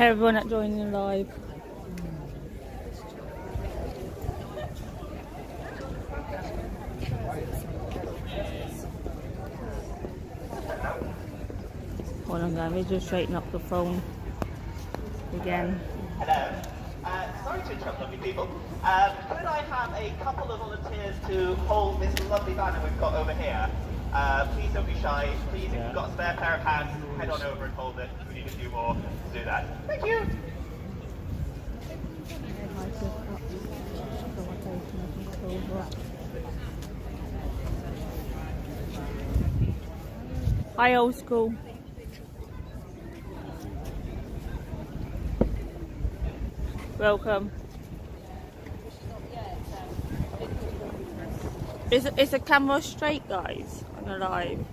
Everyone that joining live. Hold on, guys. Let me just straighten up the phone again. Hello. Sorry to interrupt, lovely people. Could I have a couple of volunteers to hold this lovely banner we've got over here? Please don't be shy. Please, if you've got a spare pair of hands, head on over and hold it. We need a few more to do that. Thank you. Hi, old school. Welcome. Is the camera straight, guys? On the live.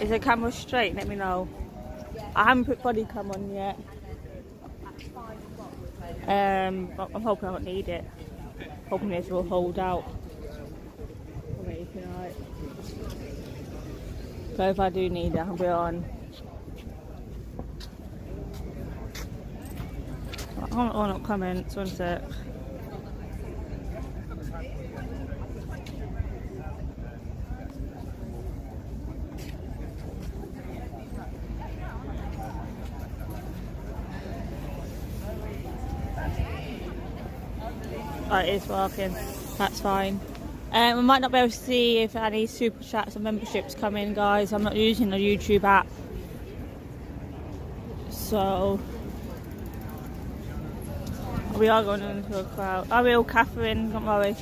Is the camera straight? Let me know. I haven't put body cam on yet. But I'm hoping I don't need it. Hoping this will hold out. So if I do need it, I'll be on. Oh, not comments, one sec. Right, it's working. That's fine. We might not be able to see if any super chats or memberships come in, guys. I'm not using the YouTube app. So we are going into a crowd. I will, Catherine, don't worry.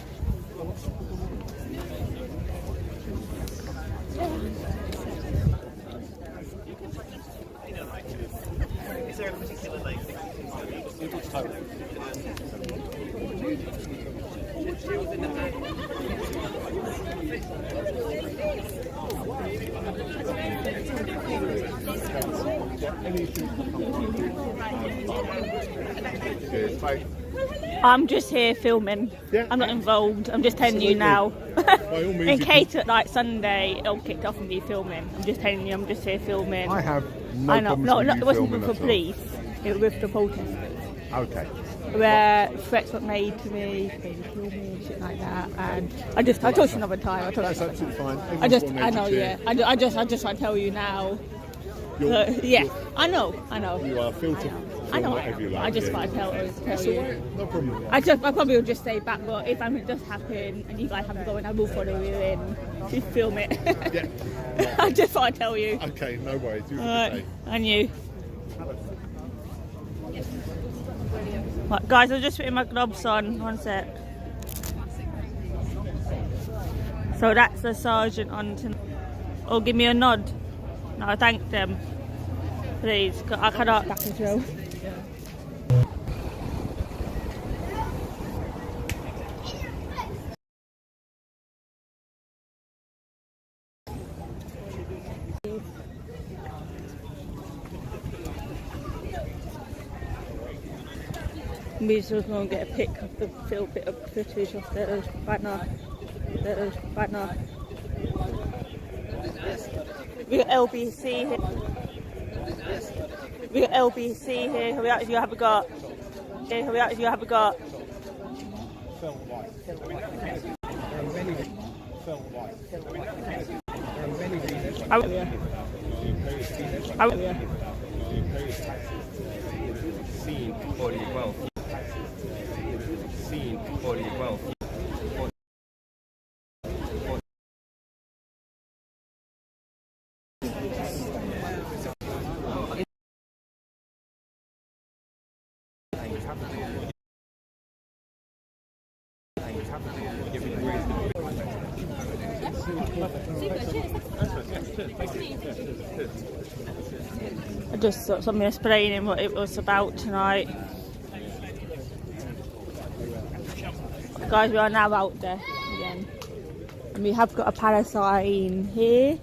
Is there a particular I'm just here filming. Yeah. I'm not involved. I'm just telling you now. In case at like Sunday it'll kick off and be filming. I'm just telling you, I'm just here filming. I have no problems no, with it you wasn't filming for police. It was with the protesters. Okay. Where threats were made to me, they would kill me and shit like that, and I told you another time. That's absolutely fine. I know, yeah. I just want to tell you now. Yeah, I know. You are free to film whatever you like. I just want to tell you. Right. No problem. I probably will just stay back, but if anything does happen and you guys have to go in, I will follow you in. Just film it. Yeah. I just want to tell you. Okay, no worries. You Alright, and you. Right, guys, I'm just putting my gloves on. One sec. So that's the sergeant on tonight. Oh, give me a nod. No, I thank them. Please, I cannot back as well. We just going to get a pic of the little bit of footage of the banner. We got LBC here. We got LBC here. Hurry up if you haven't got. Yeah, hurry up if you haven't got. Seen body wealth. Seen body wealth. I just thought something explaining what it was about tonight. Guys, we are now out there again. And we have got a palace sign here.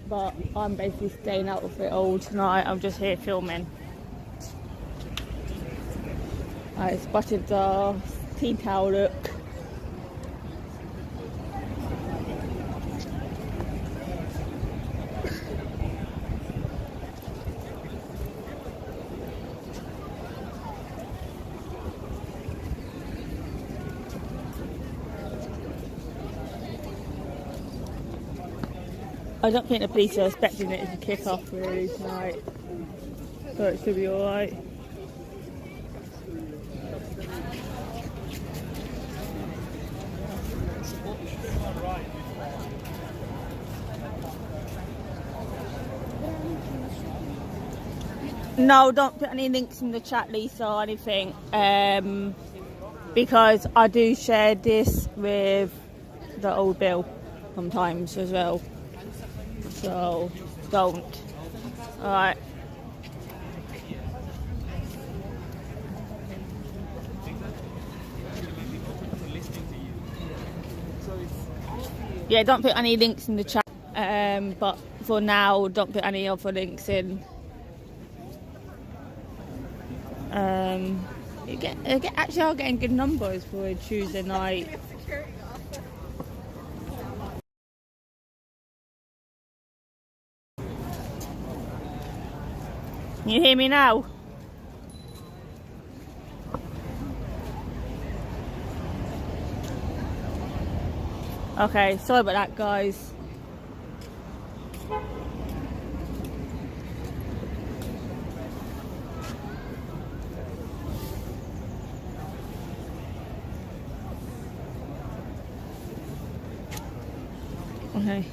But I'm basically staying out of it all tonight. I'm just here filming. I spotted the tea towel look. I don't think the police are expecting it to kick off really tonight, so it should be alright. No, don't put any links in the chat, Lisa, or anything, because I do share this with the old Bill sometimes as well. So don't. Alright. Yeah, don't put any links in the chat. But for now, don't put any other links in. Actually, I'm getting good numbers for a Tuesday night. Can you hear me now? Okay, sorry about that, guys. Okay.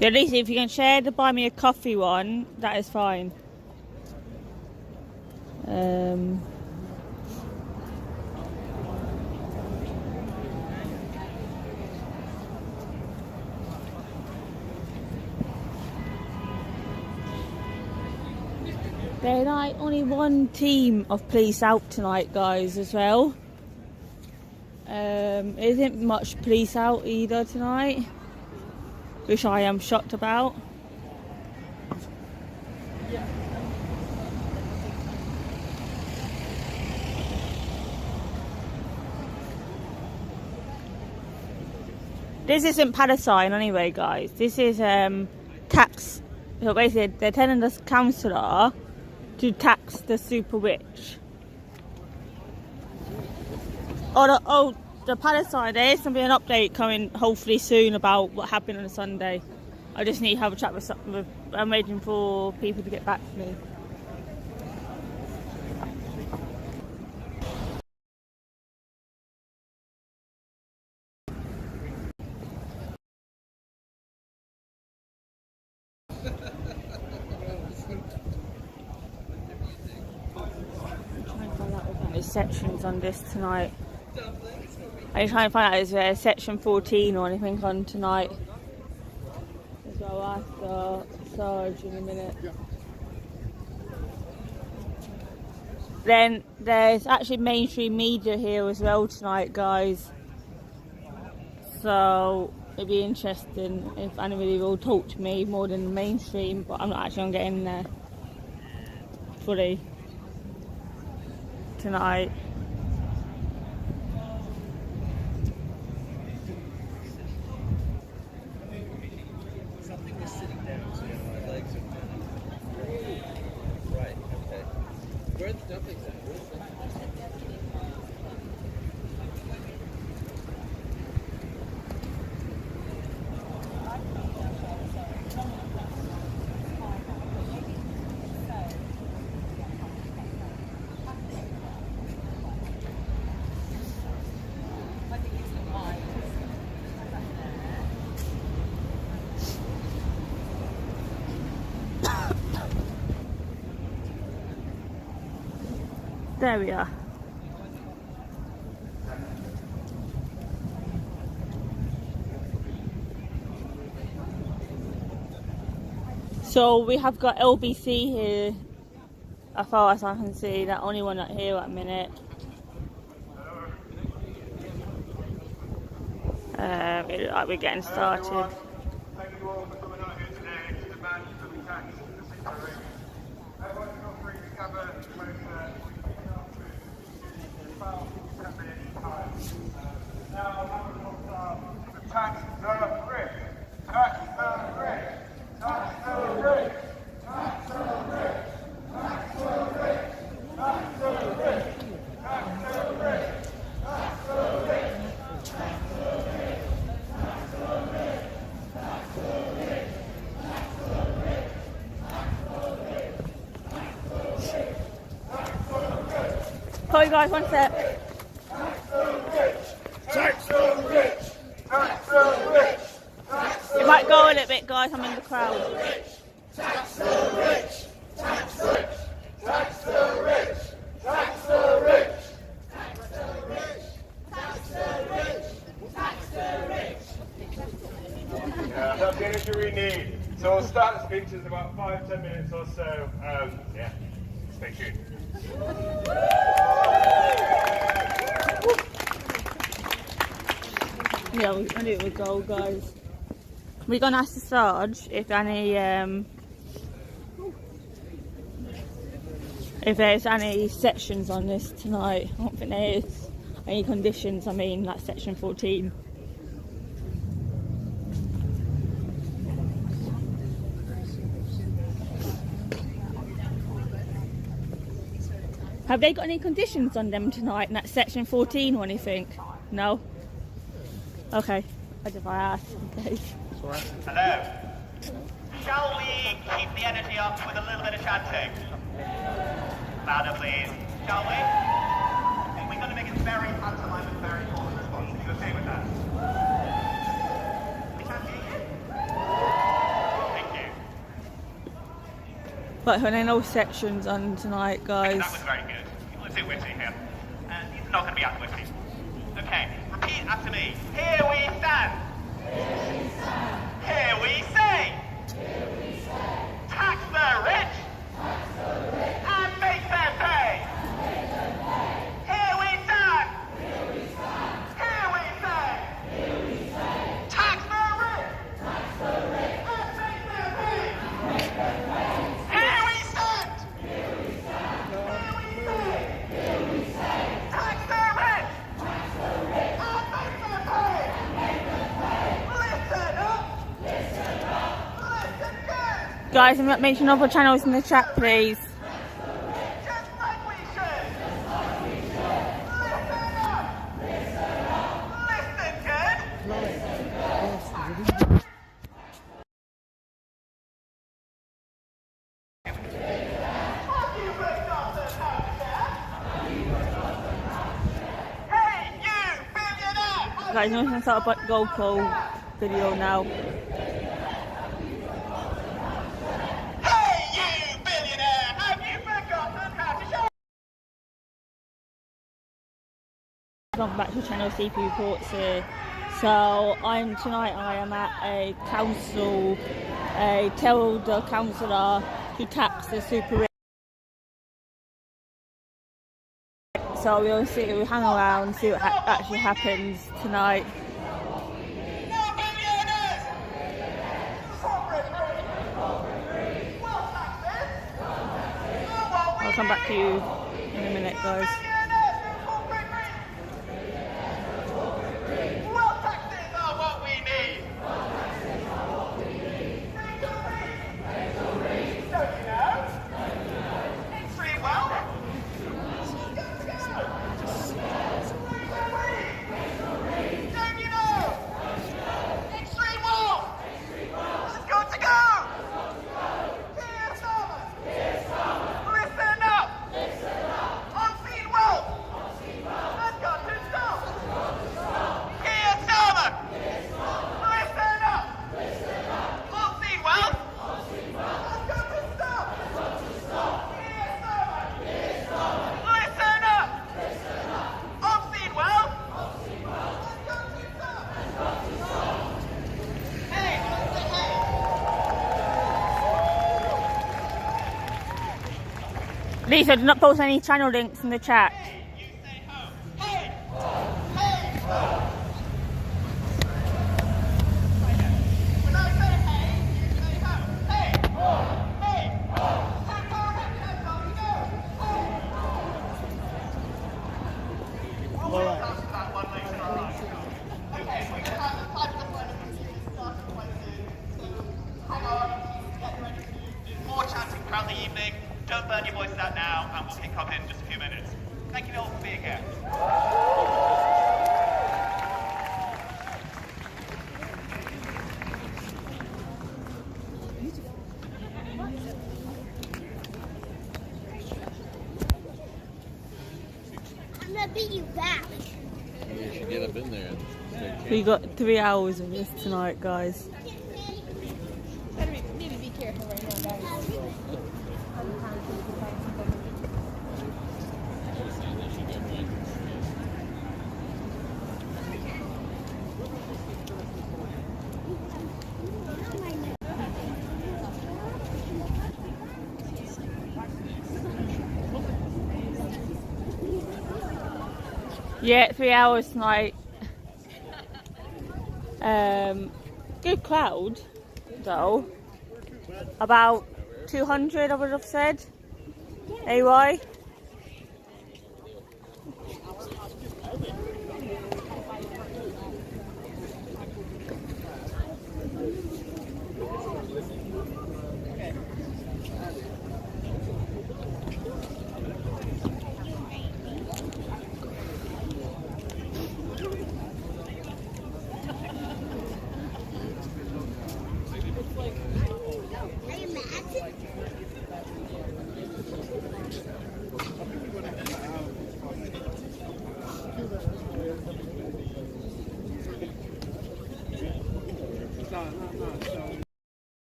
Yeah, Lisa, if you can share the buy me a coffee one, that is fine. There's like only one team of police out tonight, guys, as well. Isn't much police out either tonight, which I am shocked about. This isn't Palestine anyway, guys. This is tax. So basically, they're telling the councillor to tax the super rich. The Palestine, there is going to be an update coming hopefully soon about what happened on a Sunday. I just need to have a chat with I'm waiting for people to get back to me. Sections on this tonight. I'm trying to find out is there section 14 or anything on tonight. So I'll ask Sarge in a minute. Then there's actually mainstream media here as well tonight, guys. So it'd be interesting if anybody will talk to me more than the mainstream, but I'm not actually going to get in there fully tonight. Right, okay. Where are the dumplings at? There we are. So we have got LBC here, as far as I can see, the only one not here at the minute. It looks like we're getting started. Thank you all for coming out here today to demand for the tax in the situation. Everyone feel free to gather with about 10 minutes time. Now, the tax the rich. Tax the rich. Tax the rich. Tax the rich. Tax the rich. Tax the rich. Tax the rich. Tax the rich. Tax the rich. Tax the rich. Sorry guys, one sec. Tax the rich! Tax the rich! Tax the It might go a little bit, guys. I'm in the crowd. Tax the rich! Tax the rich! Tax the rich! Tax the rich! Tax the rich! Tax the rich! Tax the rich! Yeah, that's the energy we need. So we'll start the speeches in about 5-10 minutes or so. Yeah, stay tuned. Yeah, I knew it would go, guys. We're gonna ask the Sarge if there's any sections on this tonight. I don't think there is any conditions. I mean, like section 14. Have they got any conditions on them tonight in that section 14 or anything? No? Okay. I just want to ask in case. Hello. Shall we keep the energy up with a little bit of chanting? Louder, please. Shall we? I think we're going to make it very pantomime and very full in response. Are you okay with that? We can't hear you? Thank you. But there are no sections on tonight, guys. That was very good. People are too witty here. These are not going to be as witty. Okay, repeat after me. Here we stand. Here we say. Tax the rich. And make them pay. Here we stand. Here we say. Tax the rich. And make them pay. Here we stand. Here we say. Tax the rich. And make them pay. Listen up. Listen good. Guys, mention other channels in the chat, please. Just like we should. Listen up. Listen good. Have you forgotten how to share? Hey, you billionaire! Guys, I'm going to start a GoPro video now. Hey, you billionaire! Have you forgotten how to share? Welcome back to the channel CP Reports here. So tonight I am at a council, tell the councillor to tax the super rich. So we'll hang around and see what actually happens tonight. No billionaires! Corporate greed! Wealth taxes! I'll come back to you in a minute, guys. Wealth taxes are what we need! Don't you know? Extreme wealth? Don't you know? Extreme wealth! It's got to go! Dear Thomas! Listen up! Unseen wealth! That's got to stop! Dear Thomas! Listen up! Unseen wealth! That's got to stop! Dear Thomas! Listen up! Unseen wealth! That's got to stop! Hey! Lisa, do not post any channel links in the chat. You say ho! Hey! Hey! When I say hey, you say ho! Hey! Hey! Take our head, that's all we do! We'll answer that one later, alright? Okay, we're going to have the type of deployment starting quite soon. So hang on, get ready to do more chanting throughout the evening. Don't burn your voices out now, and we'll kick off in just a few minutes. Thank you all for being here. beat you back. You should get up in there and start We got 3 hours of this tonight, guys. Maybe be careful right now, guys. Yeah, 3 hours tonight. Good crowd, though. About 200, I would have said. AY.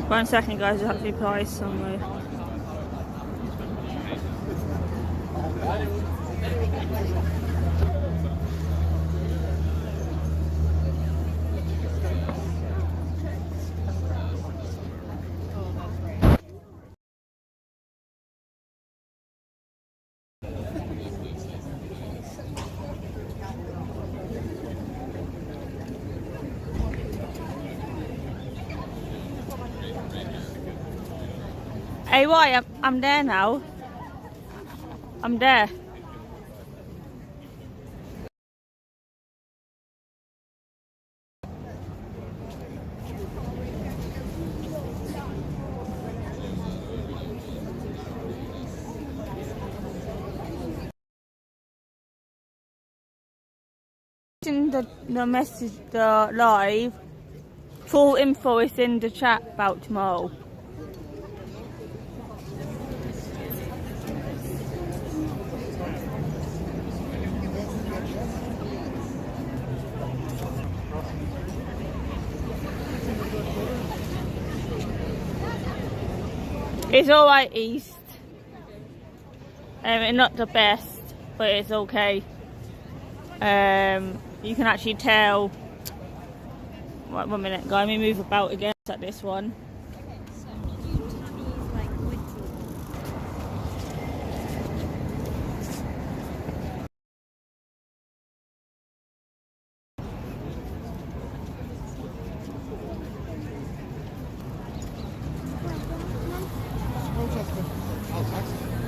One second, guys, I have to be priced somewhere. Hey, why? I'm there now. I'm there. In the message, the live, full info is in the chat about tomorrow. It's alright east. It's not the best, but it's okay. You can actually tell. Right, 1 minute, guys. Let me move about again at this one.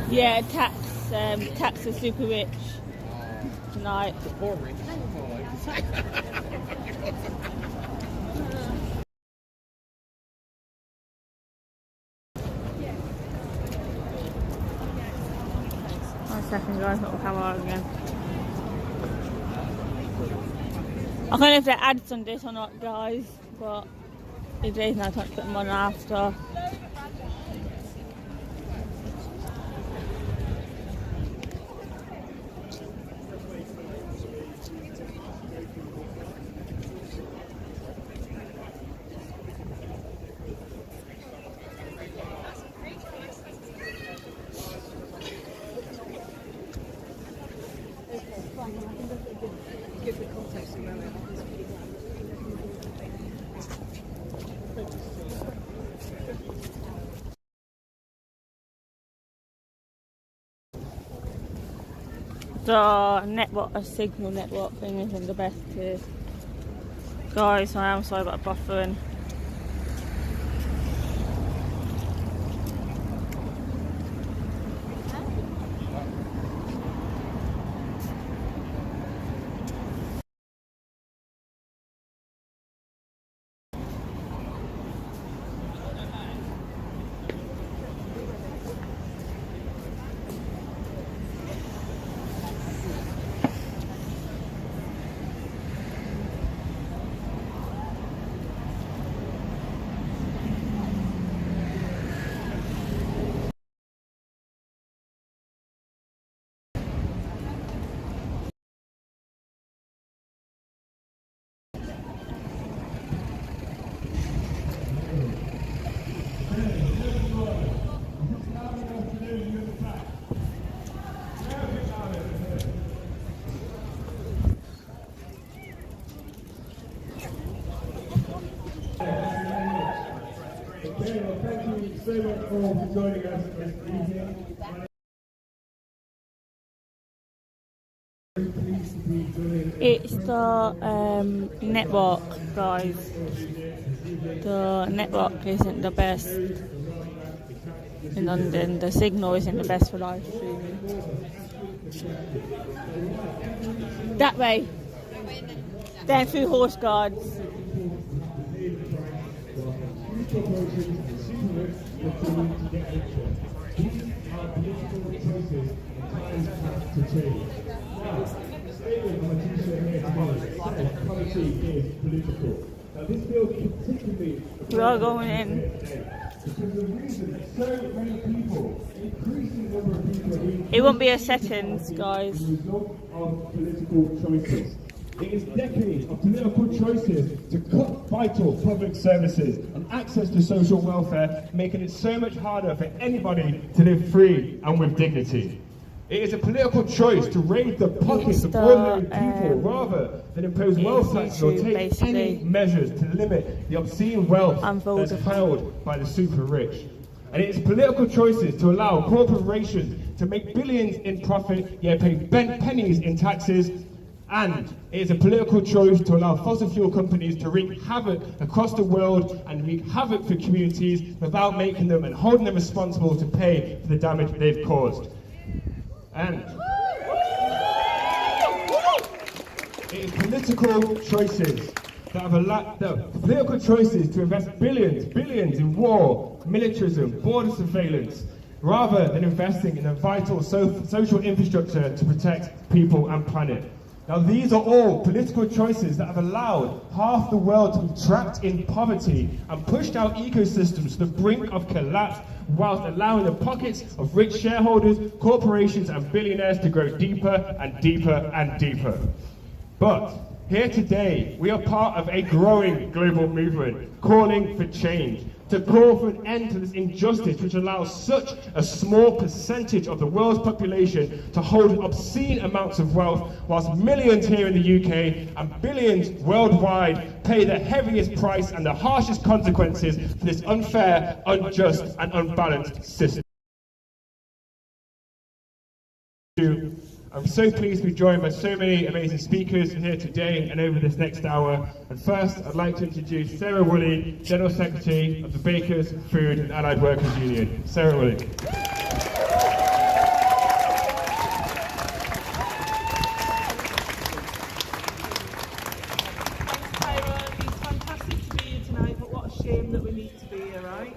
Yeah, tax the super rich tonight. One second, guys, not the camera again. I don't know if there are ads on this or not, guys, but if there is, I can't put them on after. The network, a signal network thing isn't the best here. Guys, I am sorry about buffering. Thank you so much for joining us this evening. It's the network, guys. The network isn't the best in London. The signal isn't the best for live streaming. That way. Then through Horse Guards. We are going in. It won't be a seconds, guys. It is decades of political choices to cut vital public services and access to social welfare, making it so much harder for anybody to live free and with dignity. It is a political choice to raise the pockets of ordinary people rather than impose wealth taxes or take any measures to limit the obscene wealth that is held by the super rich. And it is political choices to allow corporations to make billions in profit, yet pay pennies in taxes. And it is a political choice to allow fossil fuel companies to wreak havoc across the world and wreak havoc for communities without making them and holding them responsible to pay for the damage they've caused. And it is political choices that have allowed political choices to invest billions in war, militarism, border surveillance, rather than investing in a vital social infrastructure to protect people and planet. Now, these are all political choices that have allowed half the world to be trapped in poverty and pushed our ecosystems to the brink of collapse, whilst allowing the pockets of rich shareholders, corporations and billionaires to grow deeper and deeper and deeper. But here today, we are part of a growing global movement calling for change, to call for an end to this injustice which allows such a small percentage of the world's population to hold obscene amounts of wealth, whilst millions here in the UK and billions worldwide pay the heaviest price and the harshest consequences for this unfair, unjust and unbalanced system. I'm so pleased to be joined by so many amazing speakers here today and over this next hour. And first, I'd like to introduce Sarah Woolley, General Secretary of the Bakers, Food and Allied Workers Union. Sarah Woolley. It's fantastic to be here tonight, but what a shame that we need to be here, right?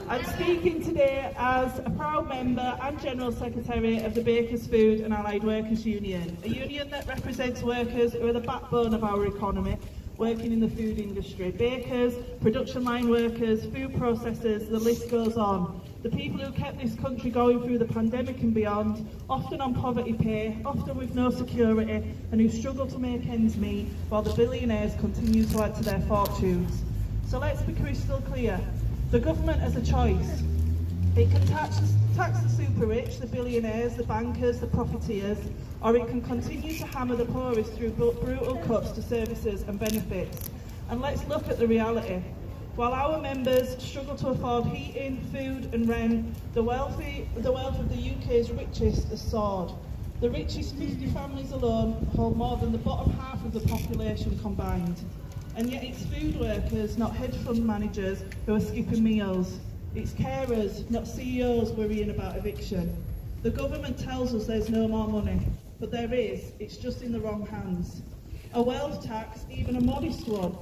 I'm speaking today as a proud member and General Secretary of the Bakers, Food and Allied Workers Union, a union that represents workers who are the backbone of our economy, working in the food industry. Bakers, production line workers, food processors, the list goes on. The people who kept this country going through the pandemic and beyond, often on poverty pay, often with no security, and who struggle to make ends meet while the billionaires continue to add to their fortunes. So let's be crystal clear. The government has a choice. It can tax the super rich, the billionaires, the bankers, the profiteers, or it can continue to hammer the poorest through brutal cuts to services and benefits. And let's look at the reality. While our members struggle to afford heating, food and rent, the wealth of the UK's richest has soared. The richest 50 families alone hold more than the bottom half of the population combined. And yet it's food workers, not hedge fund managers, who are skipping meals. It's carers, not CEOs, worrying about eviction. The government tells us there's no more money, but there is, it's just in the wrong hands. A wealth tax, even a modest one,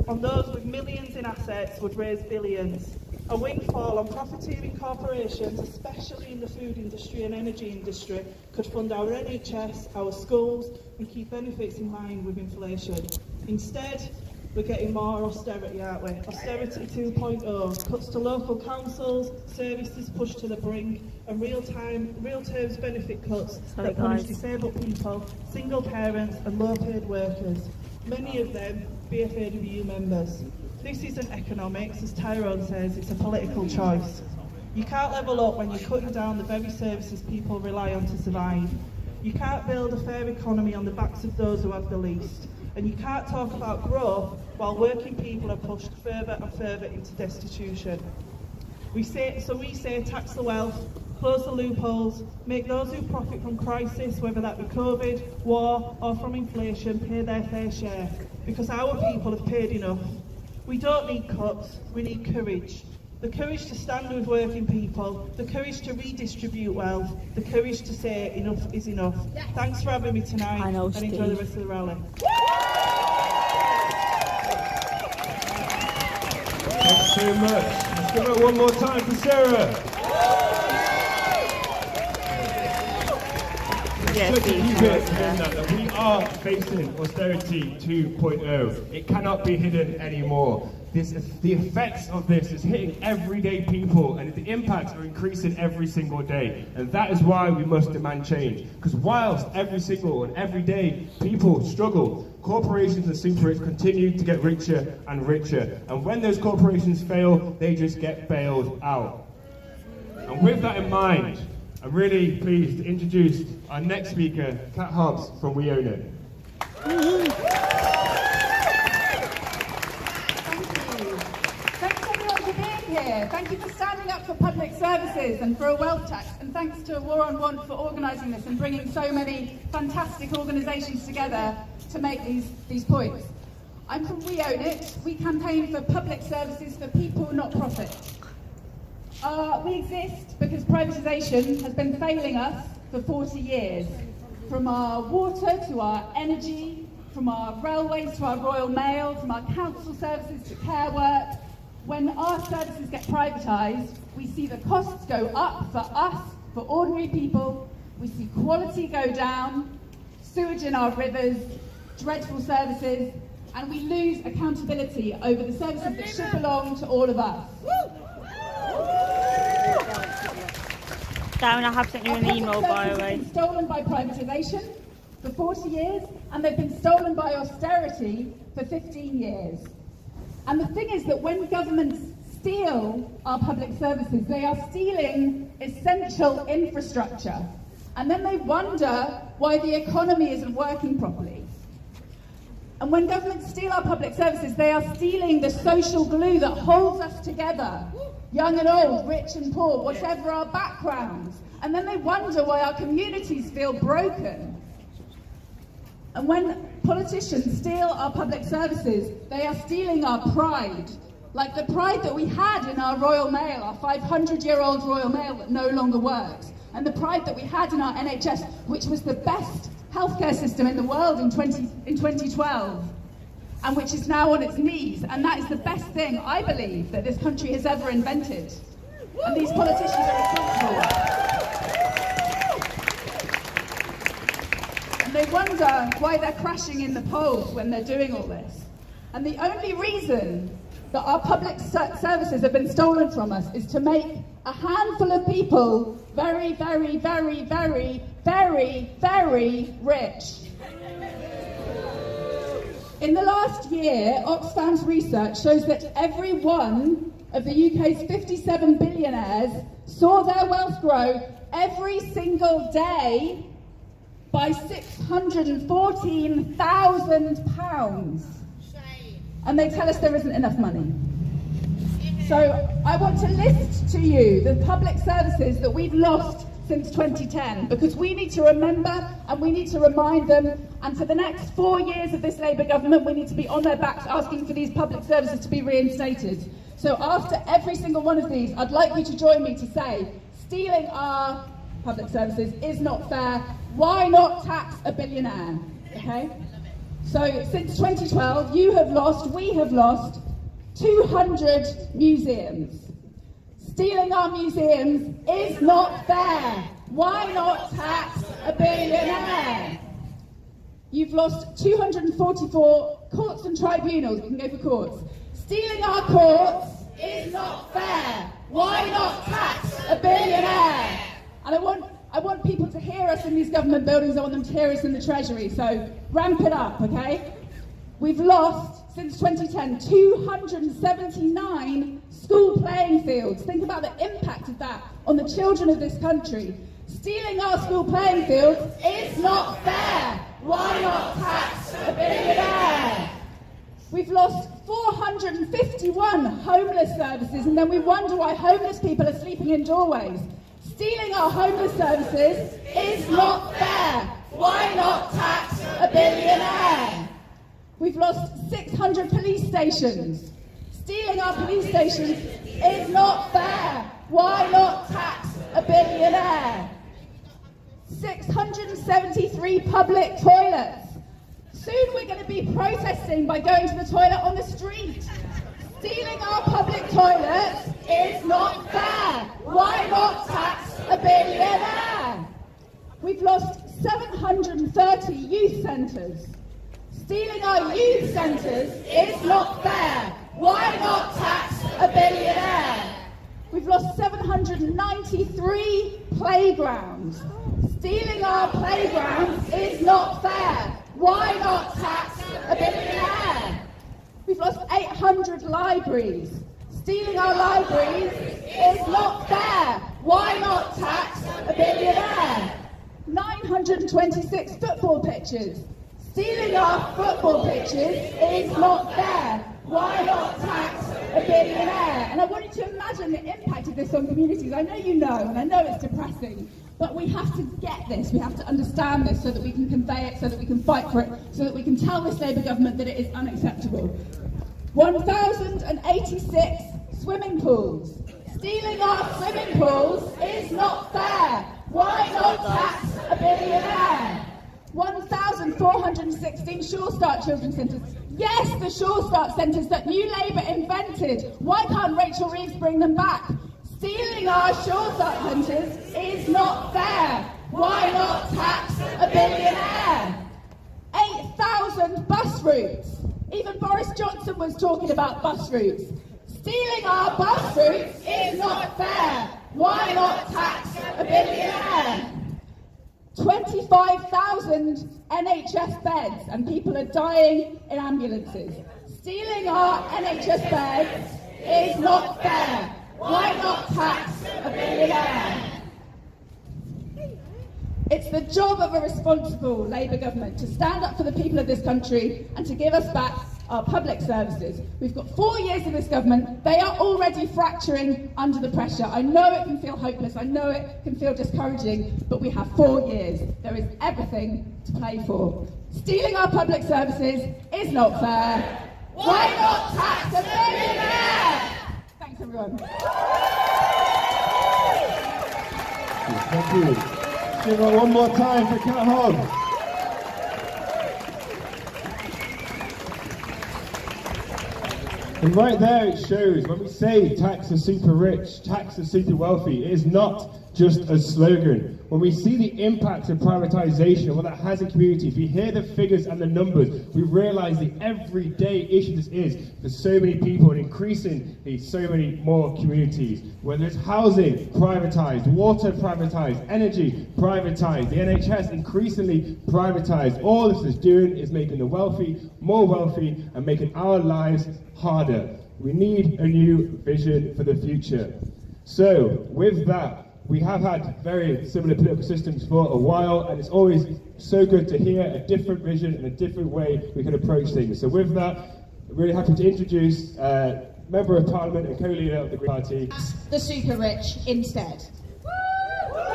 on those with millions in assets would raise billions. A windfall on profiteering corporations, especially in the food industry and energy industry, could fund our NHS, our schools, and keep benefits in line with inflation. Instead, we're getting more austerity, aren't we? Austerity 2.0, cuts to local councils, services pushed to the brink, and real terms benefit cuts that punish disabled people, single parents and low-paid workers, many of them BFAW members. This isn't economics, as Tyrone says, it's a political choice. You can't level up when you're cutting down the very services people rely on to survive. You can't build a fair economy on the backs of those who have the least. And you can't talk about growth while working people are pushed further and further into destitution. We say tax the wealth, close the loopholes, make those who profit from crisis, whether that be COVID, war or from inflation, pay their fair share. Because our people have paid enough. We don't need cuts, we need courage. The courage to stand with working people, the courage to redistribute wealth, the courage to say enough is enough. Thanks for having me tonight and enjoy the rest of the rally. Thanks so much. Let's give it one more time for Sarah. Such a huge bit that we are facing austerity 2.0. It cannot be hidden anymore. The effects of this is hitting everyday people, and the impacts are increasing every single day. And that is why we must demand change. Because whilst every single and every day people struggle, corporations and super rich continue to get richer and richer. And when those corporations fail, they just get bailed out. And with that in mind, I'm really pleased to introduce our next speaker, Kat Hobbs from We Own It. Thank you for standing up for public services and for a wealth tax, and thanks to War on Want for organising this and bringing so many fantastic organisations together to make these points. I'm from We Own It. We campaign for public services for people, not profit. We exist because privatisation has been failing us for 40 years. From our water to our energy, from our railways to our Royal Mail, from our council services to care work. When our services get privatised, we see the costs go up for us, for ordinary people. We see quality go down, sewage in our rivers, dreadful services, and we lose accountability over the services that should belong to all of us. Darren, I have sent you an email, by the way. They've been stolen by privatisation for 40 years, and they've been stolen by austerity for 15 years. And the thing is that when governments steal our public services, they are stealing essential infrastructure. And then they wonder why the economy isn't working properly. And when governments steal our public services, they are stealing the social glue that holds us together, young and old, rich and poor, whatever our backgrounds. And then they wonder why our communities feel broken. And when politicians steal our public services, they are stealing our pride. Like the pride that we had in our Royal Mail, our 500-year-old Royal Mail that no longer works. And the pride that we had in our NHS, which was the best healthcare system in the world in 2012. And which is now on its knees. And that is the best thing, I believe, that this country has ever invented. And these politicians are responsible. And they wonder why they're crashing in the polls when they're doing all this. And the only reason that our public services have been stolen from us is to make a handful of people very, very, very, very, very, very rich. In the last year, Oxfam's research shows that every one of the UK's 57 billionaires saw their wealth grow every single day by £614,000. And they tell us there isn't enough money. So I want to list to you the public services that we've lost since 2010, because we need to remember and we need to remind them, and for the next 4 years of this Labour government we need to be on their backs asking for these public services to be reinstated. So after every single one of these, I'd like you to join me to say, stealing our public services is not fair. Why not tax a billionaire? Okay? So since 2012, we have lost 200 museums. Stealing our museums is not fair. Why not tax a billionaire? You've lost 244 courts and tribunals. You can go for courts. Stealing our courts is not fair. Why not tax a billionaire? And I want people to hear us in these government buildings. I want them to hear us in the Treasury. So ramp it up, okay? We've lost, since 2010, 279 school playing fields. Think about the impact of that on the children of this country. Stealing our school playing fields is not fair. Why not tax a billionaire? We've lost 451 homeless services, and then we wonder why homeless people are sleeping in doorways. Stealing our homeless services is not fair. Why not tax a billionaire? We've lost 600 police stations. Stealing our police stations is not fair. Why not tax a billionaire? 673 public toilets. Soon we're going to be protesting by going to the toilet on the street. Stealing our public toilets is not fair. Why not tax a billionaire? We've lost 730 youth centres. Stealing our youth centres is not fair. Why not tax a billionaire? We've lost 793 playgrounds. Stealing our playgrounds is not fair. Why not tax a billionaire? We've lost 800 libraries. Stealing our libraries is not fair. Why not tax a billionaire? 926 football pitches. Stealing our football pitches is not fair. Why not tax a billionaire? And I want you to imagine the impact of this on communities. I know you know, and I know it's depressing, but we have to get this, we have to understand this so that we can convey it, so that we can fight for it, so that we can tell this Labour government that it is unacceptable. 1,086 swimming pools. Stealing our swimming pools is not fair. Why not tax a billionaire? 1,416 Sure Start children's centres. Yes, the Sure Start centres that New Labour invented. Why can't Rachel Reeves bring them back? Stealing our Sure Start centres is not fair. Why not tax a billionaire? 8,000 bus routes. Even Boris Johnson was talking about bus routes. Stealing our bus routes is not fair. Why not tax a billionaire? 25,000 NHS beds, and people are dying in ambulances. Stealing our NHS beds is not fair. Why not tax a billionaire? It's the job of a responsible Labour government to stand up for the people of this country and to give us back our public services. We've got 4 years of this government. They are already fracturing under the pressure. I know it can feel hopeless. I know it can feel discouraging, but we have 4 years. There is everything to play for. Stealing our public services is not fair. Why not tax a billionaire? Thanks, everyone. Thank you. Give it one more time for Cat Hobbs. And right there it shows, when we say tax the super rich, tax the super wealthy, it is not just a slogan. When we see the impact of privatisation and what that has in communities, we hear the figures and the numbers, we realise the everyday issue this is for so many people and increasingly so many more communities. Whether it's housing privatised, water privatised, energy privatised, the NHS increasingly privatised, all this is doing is making the wealthy more wealthy and making our lives harder. We need a new vision for the future. So, with that, we have had very similar political systems for a while, and it's always so good to hear a different vision and a different way we can approach things. So with that, I'm really happy to introduce Member of Parliament and co-leader of the Green Party. The super rich instead.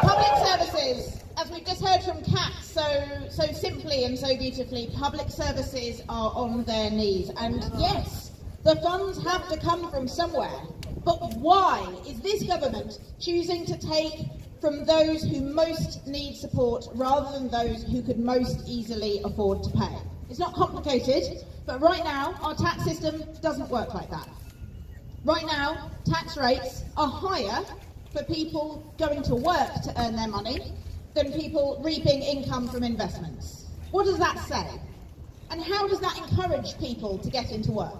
Public services, as we've just heard from Kat so simply and so beautifully, public services are on their knees. And yes, the funds have to come from somewhere. But why is this government choosing to take from those who most need support rather than those who could most easily afford to pay? It's not complicated, but right now our tax system doesn't work like that. Right now, tax rates are higher for people going to work to earn their money than people reaping income from investments. What does that say? And how does that encourage people to get into work?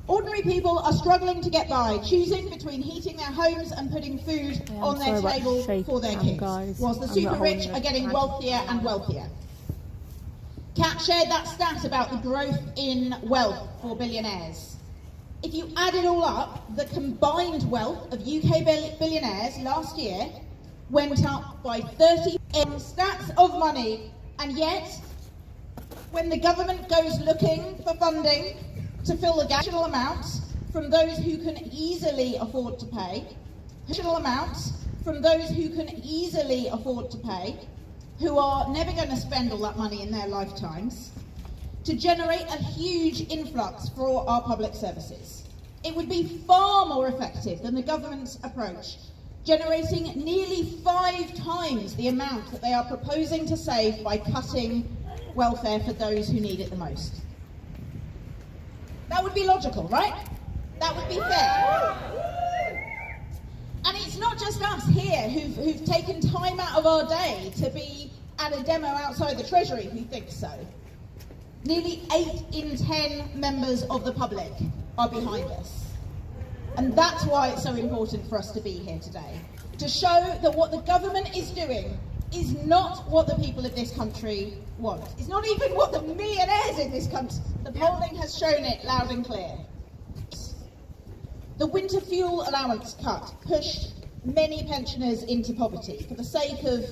Ordinary people are struggling to get by, choosing between heating their homes and putting food on their table for their kids, whilst the super rich are getting wealthier and wealthier. Kat shared that stat about the growth in wealth for billionaires. If you add it all up, the combined wealth of UK billionaires last year went up by 30 stacks of money, and yet, when the government goes looking for funding to fill the additional amounts from those who can easily afford to pay, additional amounts from those who can easily afford to pay, who are never going to spend all that money in their lifetimes, to generate a huge influx for our public services. It would be far more effective than the government's approach, generating nearly 5 times the amount that they are proposing to save by cutting welfare for those who need it the most. That would be logical, right? That would be fair. And it's not just us here who've taken time out of our day to be at a demo outside the Treasury who think so. Nearly 8 in 10 members of the public are behind us. And that's why it's so important for us to be here today. To show that what the government is doing is not what the people of this country want. It's not even what the millionaires in this country. The polling has shown it loud and clear. The winter fuel allowance cut pushed many pensioners into poverty for the sake of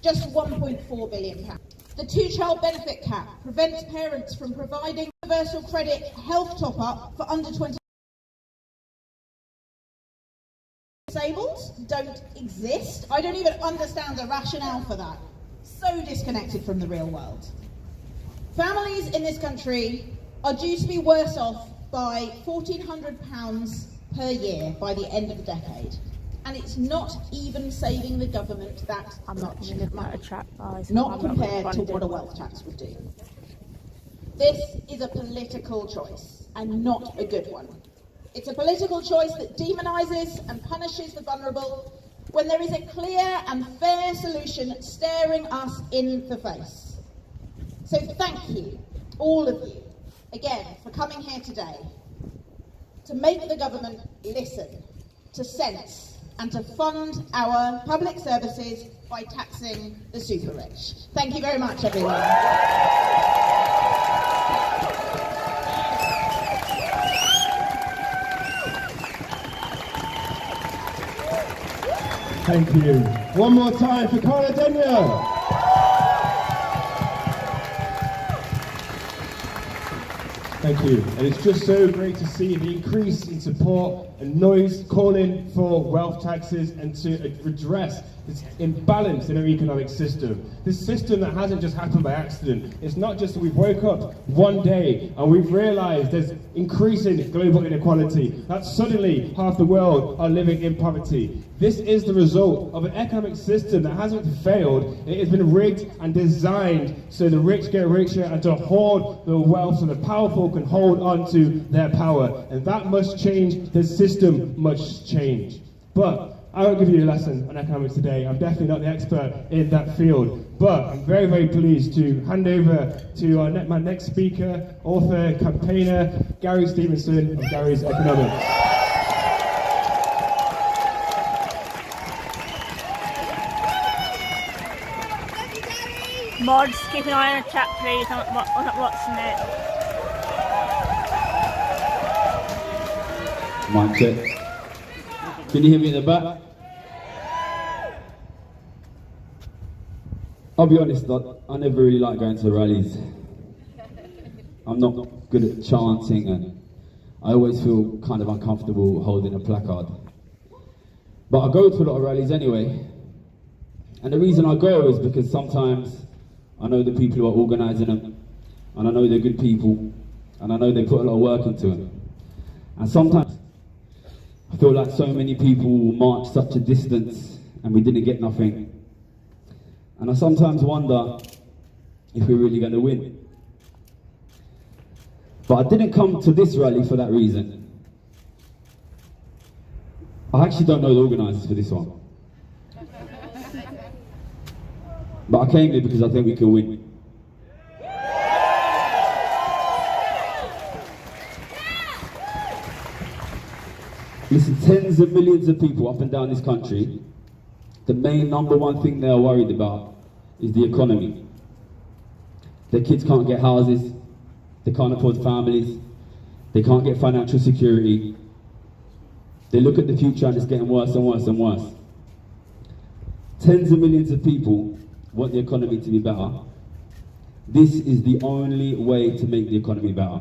just £1.4 billion. The 2-child benefit cap prevents parents from providing universal credit health top-up for under 20. Disabled don't exist. I don't even understand the rationale for that. So disconnected from the real world. Families in this country are due to be worse off by £1,400 per year by the end of the decade. And it's not even saving the government that much money, not compared to what a wealth tax would do. This is a political choice, and not a good one. It's a political choice that demonises and punishes the vulnerable when there is a clear and fair solution staring us in the face. So thank you, all of you, again, for coming here today to make the government listen, to sense, and to fund our public services by taxing the super rich. Thank you very much, everyone. Thank you. One more time for Carla Denyer. Thank you. And it's just so great to see the increase in support and noise calling for wealth taxes and to redress this imbalance in our economic system. This system that hasn't just happened by accident. It's not just that we woke up one day and we've realised there's increasing global inequality, that suddenly half the world are living in poverty. This is the result of an economic system that hasn't failed. It has been rigged and designed so the rich get richer and to hoard the wealth so the powerful can hold on to their power. And that must change. The system must change. But I won't give you a lesson on economics today. I'm definitely not the expert in that field. But I'm very, very pleased to hand over to my next speaker, author, campaigner, Gary Stevenson of Gary's Economics. Mods, keep an eye on the chat please, I'm not watching it. Mic check. Can you hear me at the back? I'll be honest, I never really like going to rallies. I'm not good at chanting and I always feel kind of uncomfortable holding a placard. But I go to a lot of rallies anyway, And the reason I go is because sometimes I know the people who are organising them, and I know they're good people, and I know they put a lot of work into them. And sometimes I feel like so many people march such a distance and we didn't get nothing. And I sometimes wonder if we're really going to win. But I didn't come to this rally for that reason. I actually don't know the organisers for this one. But I came here because I think we can win. Listen, tens of millions of people up and down this country, the main number one thing they are worried about is the economy. Their kids can't get houses, they can't afford families, they can't get financial security. They look at the future and it's getting worse and worse and worse. Tens of millions of people want the economy to be better. This is the only way to make the economy better.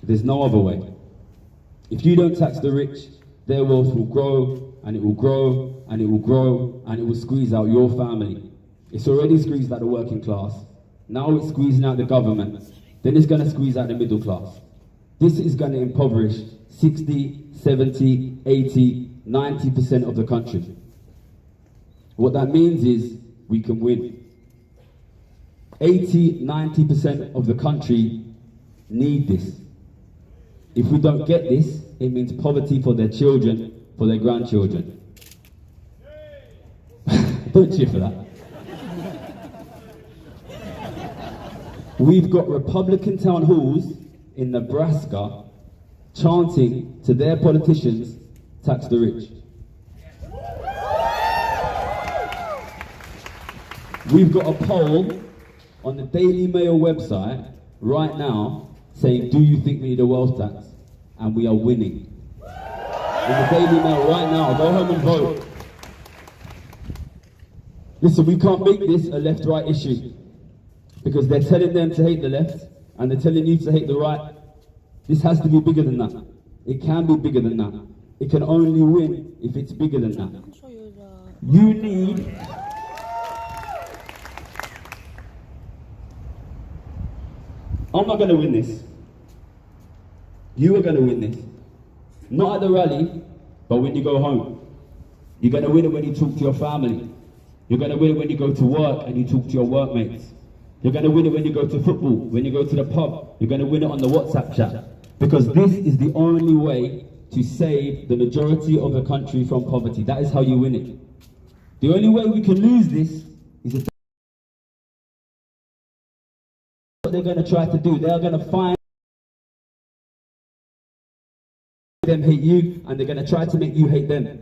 There's no other way. If you don't tax the rich, their wealth will grow, and it will grow, and it will grow, and it will squeeze out your family. It's already squeezed out the working class. Now it's squeezing out the government. Then it's going to squeeze out the middle class. This is going to impoverish 60, 70, 80, 90% of the country. What that means is we can win. 80, 90% of the country need this. If we don't get this, it means poverty for their children, for their grandchildren. Don't cheer for that. We've got Republican town halls in Nebraska chanting to their politicians, tax the rich. We've got a poll on the Daily Mail website right now saying, do you think we need a wealth tax? And we are winning. In the Daily Mail right now, go home and vote. Listen, we can't make this a left-right issue because they're telling them to hate the left and they're telling you to hate the right. This has to be bigger than that. It can be bigger than that. It can only win if it's bigger than that. You need... I'm not going to win this. You are going to win this. Not at the rally, but when you go home. You're going to win it when you talk to your family. You're going to win it when you go to work and you talk to your workmates. You're going to win it when you go to football, when you go to the pub. You're going to win it on the WhatsApp chat. Because this is the only way to save the majority of the country from poverty. That is how you win it. The only way we can lose this is if what they're going to try to do. They are going to find them hate you, and they're going to try to make you hate them.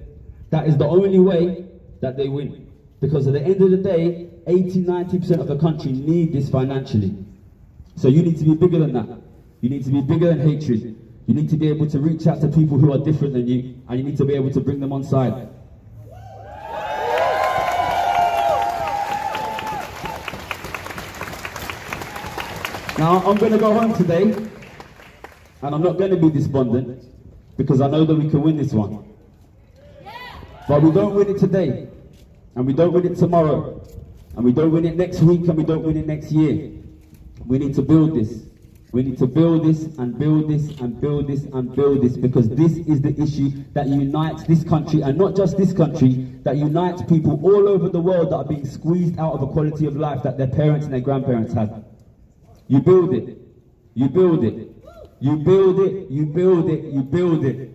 That is the only way that they win. Because at the end of the day, 80-90% of the country need this financially. So you need to be bigger than that. You need to be bigger than hatred. You need to be able to reach out to people who are different than you, and you need to be able to bring them on side. Now, I'm going to go home today, and I'm not going to be despondent, because I know that we can win this one. But we don't win it today, and we don't win it tomorrow, and we don't win it next week, and we don't win it next year. We need to build this. We need to build this, and build this, and build this, and build this, because this is the issue that unites this country, and not just this country, that unites people all over the world that are being squeezed out of a quality of life that their parents and their grandparents had. You build it, you build it, you build it, you build it, you build it.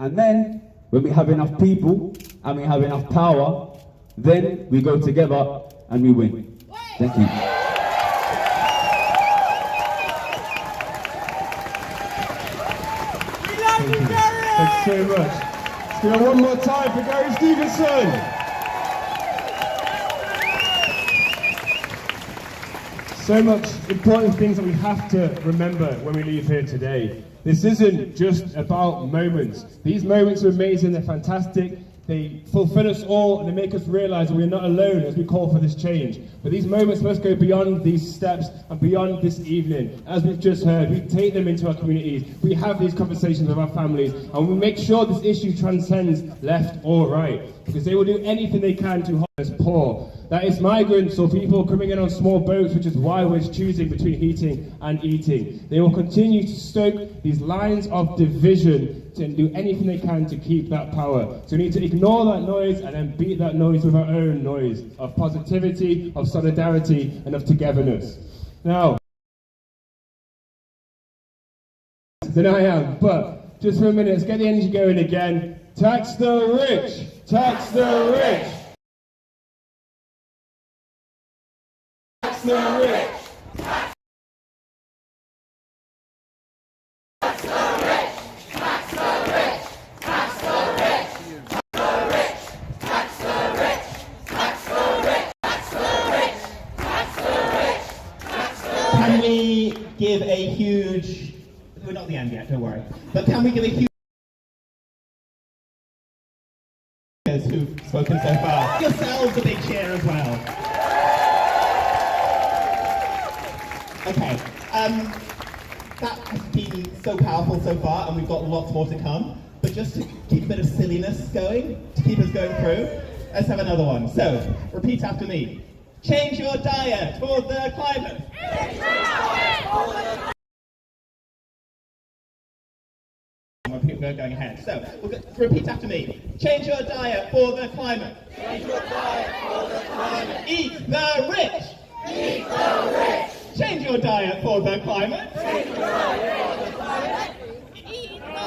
And then, when we have enough people, and we have enough power, then we go together and we win. Thank you. Thanks so much. Let's give it one more time for Gary Stevenson. So much important things that we have to remember when we leave here today. This isn't just about moments. These moments are amazing, they're fantastic, they fulfill us all, and they make us realise that we're not alone as we call for this change. But these moments must go beyond these steps and beyond this evening. As we've just heard, we take them into our communities, we have these conversations with our families, and we make sure this issue transcends left or right, because they will do anything they can to harm as poor. That is migrants or people coming in on small boats, which is why we're choosing between heating and eating. They will continue to stoke these lines of division to do anything they can to keep that power. So we need to ignore that noise and then beat that noise with our own noise of positivity, of solidarity, and of togetherness. Now, than I am, but just for a minute, let's get the energy going again. Tax the rich! Tax the rich! Tax the rich! Tax the rich! Tax the rich! Tax the rich! Tax the rich! Tax the rich! Tax the rich! Tax the rich! Tax the rich! Can we give a huge... We're not at the end yet, don't worry. But can we give a huge... who've spoken so far? Yourselves a big cheer as well. Okay, that has been so powerful so far, and we've got lots more to come. But just to keep a bit of silliness going, to keep us going through, let's have another one. So, repeat after me. Change your diet for the climate. Change your diet for the We're going ahead. So, repeat after me. Change your diet for the climate. Change your diet for the climate. Eat the rich. Eat the rich. Change your diet for the climate. Change your diet for the climate. Eat the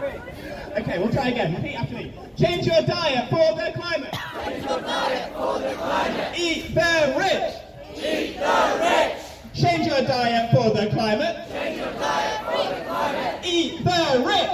rich. Okay, we'll try again. Repeat after me. Change your diet for the climate. Change your diet for the climate. Eat the rich. Eat the rich. Change your diet for the climate. Change your diet for the climate. Eat the rich.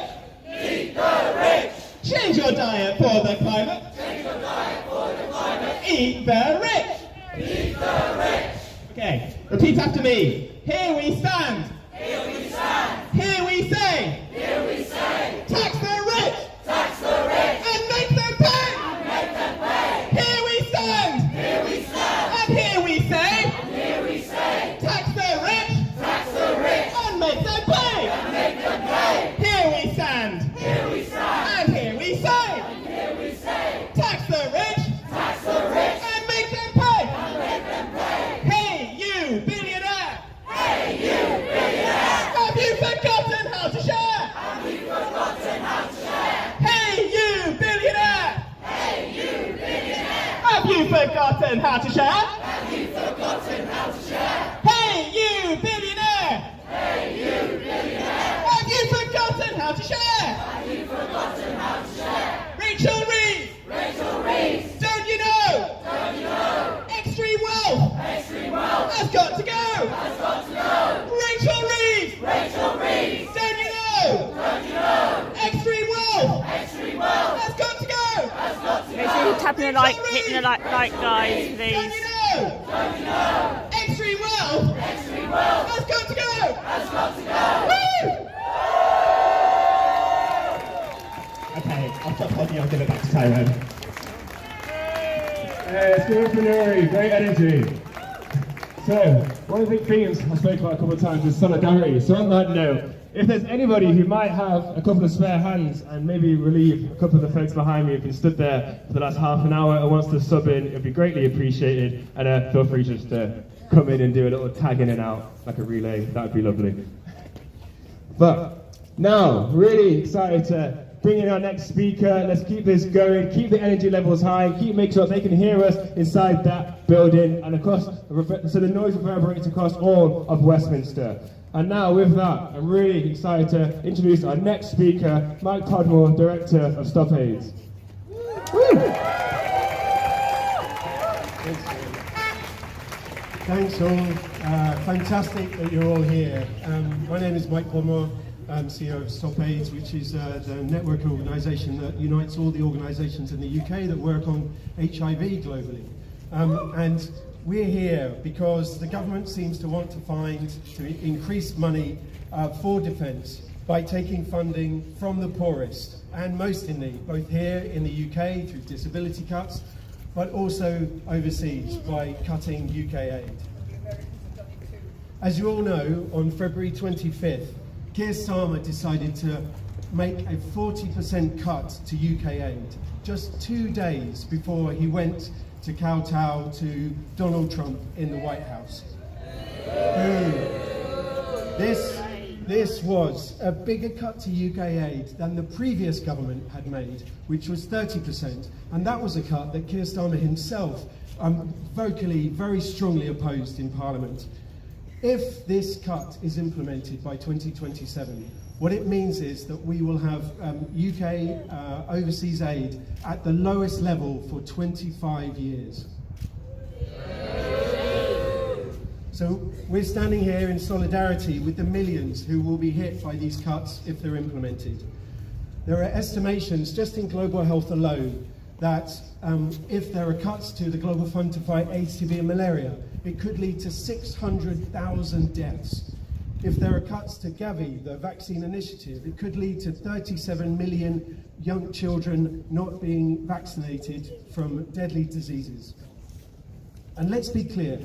Eat the rich. Change your diet for the climate. Change your diet for the climate. Eat the rich. Eat the rich. Okay, repeat after me. Here we stand. Here we stand. Here we say. Here we say. Tax the rich. Tax the rich. And make them pay. And make them pay. Here we stand. Here we stand. And here we say. And here we say. Tax the rich. Tax the rich. And make them pay. And make them pay. Here we stand. Here we stand. And here we say. And here we say. Tax the rich. Tax the rich. And make them pay. And make them pay. Hey, you billionaire. Hey, you billionaire. Have you forgotten how to share? Have you forgotten how to share? Hey, you billionaire. Hey, you billionaire. Have you forgotten how to share? Have you forgotten how to share? Hey, you billionaire. Hey, you billionaire. Have you forgotten how to share? Have you forgotten how to share? Rachel Reeves. Rachel Reeves. Don't you know? Don't you know? Extreme wealth. Extreme wealth. Has got to go. Has got to go. Rachel Reeves. Rachel Reeves. Don't you know? Don't you know? Extreme wealth. Extreme wealth. Has got to go. Has got to go. Make sure you're tapping the like, hitting the like guys, please. Don't you know? Don't you know? Extreme wealth. Extreme wealth. Has got to go. Has got to go. Woo! Okay, I'll stop talking. I'll give it back to Tyrone. It's good for Nuri, great energy. So, one of the big themes I spoke about a couple of times is solidarity. So on that note, if there's anybody who might have a couple of spare hands and maybe relieve a couple of the folks behind me who've been stood there for the last half an hour and wants to sub in, it'd be greatly appreciated. And feel free just to come in and do a little tag in and out, like a relay, that would be lovely. But now, really excited to bring in our next speaker. Let's keep this going, keep the energy levels high, keep making sure they can hear us inside that building and across, so the noise reverberates across all of Westminster. And now with that, I'm really excited to introduce our next speaker, Mike Codwell, Director of Stop AIDS. Woo! Thanks all. Fantastic that you're all here. My name is Mike Codwell. I'm CEO of Stop AIDS, which is the network organisation that unites all the organisations in the UK that work on HIV globally. And we're here because the government seems to want to increase money for defence by taking funding from the poorest and most in need, both here in the UK through disability cuts, but also overseas by cutting UK aid. As you all know, on February 25th, Keir Starmer decided to make a 40% cut to UK aid just 2 days before he went to kowtow to Donald Trump in the White House. This was a bigger cut to UK aid than the previous government had made, which was 30%, and that was a cut that Keir Starmer himself vocally, very strongly opposed in Parliament. If this cut is implemented by 2027, what it means is that we will have UK overseas aid at the lowest level for 25 years. So we're standing here in solidarity with the millions who will be hit by these cuts if they're implemented. There are estimations just in global health alone that if there are cuts to the Global Fund to fight AIDS, TB and malaria, it could lead to 600,000 deaths. If there are cuts to Gavi, the vaccine initiative, it could lead to 37 million young children not being vaccinated from deadly diseases. And let's be clear,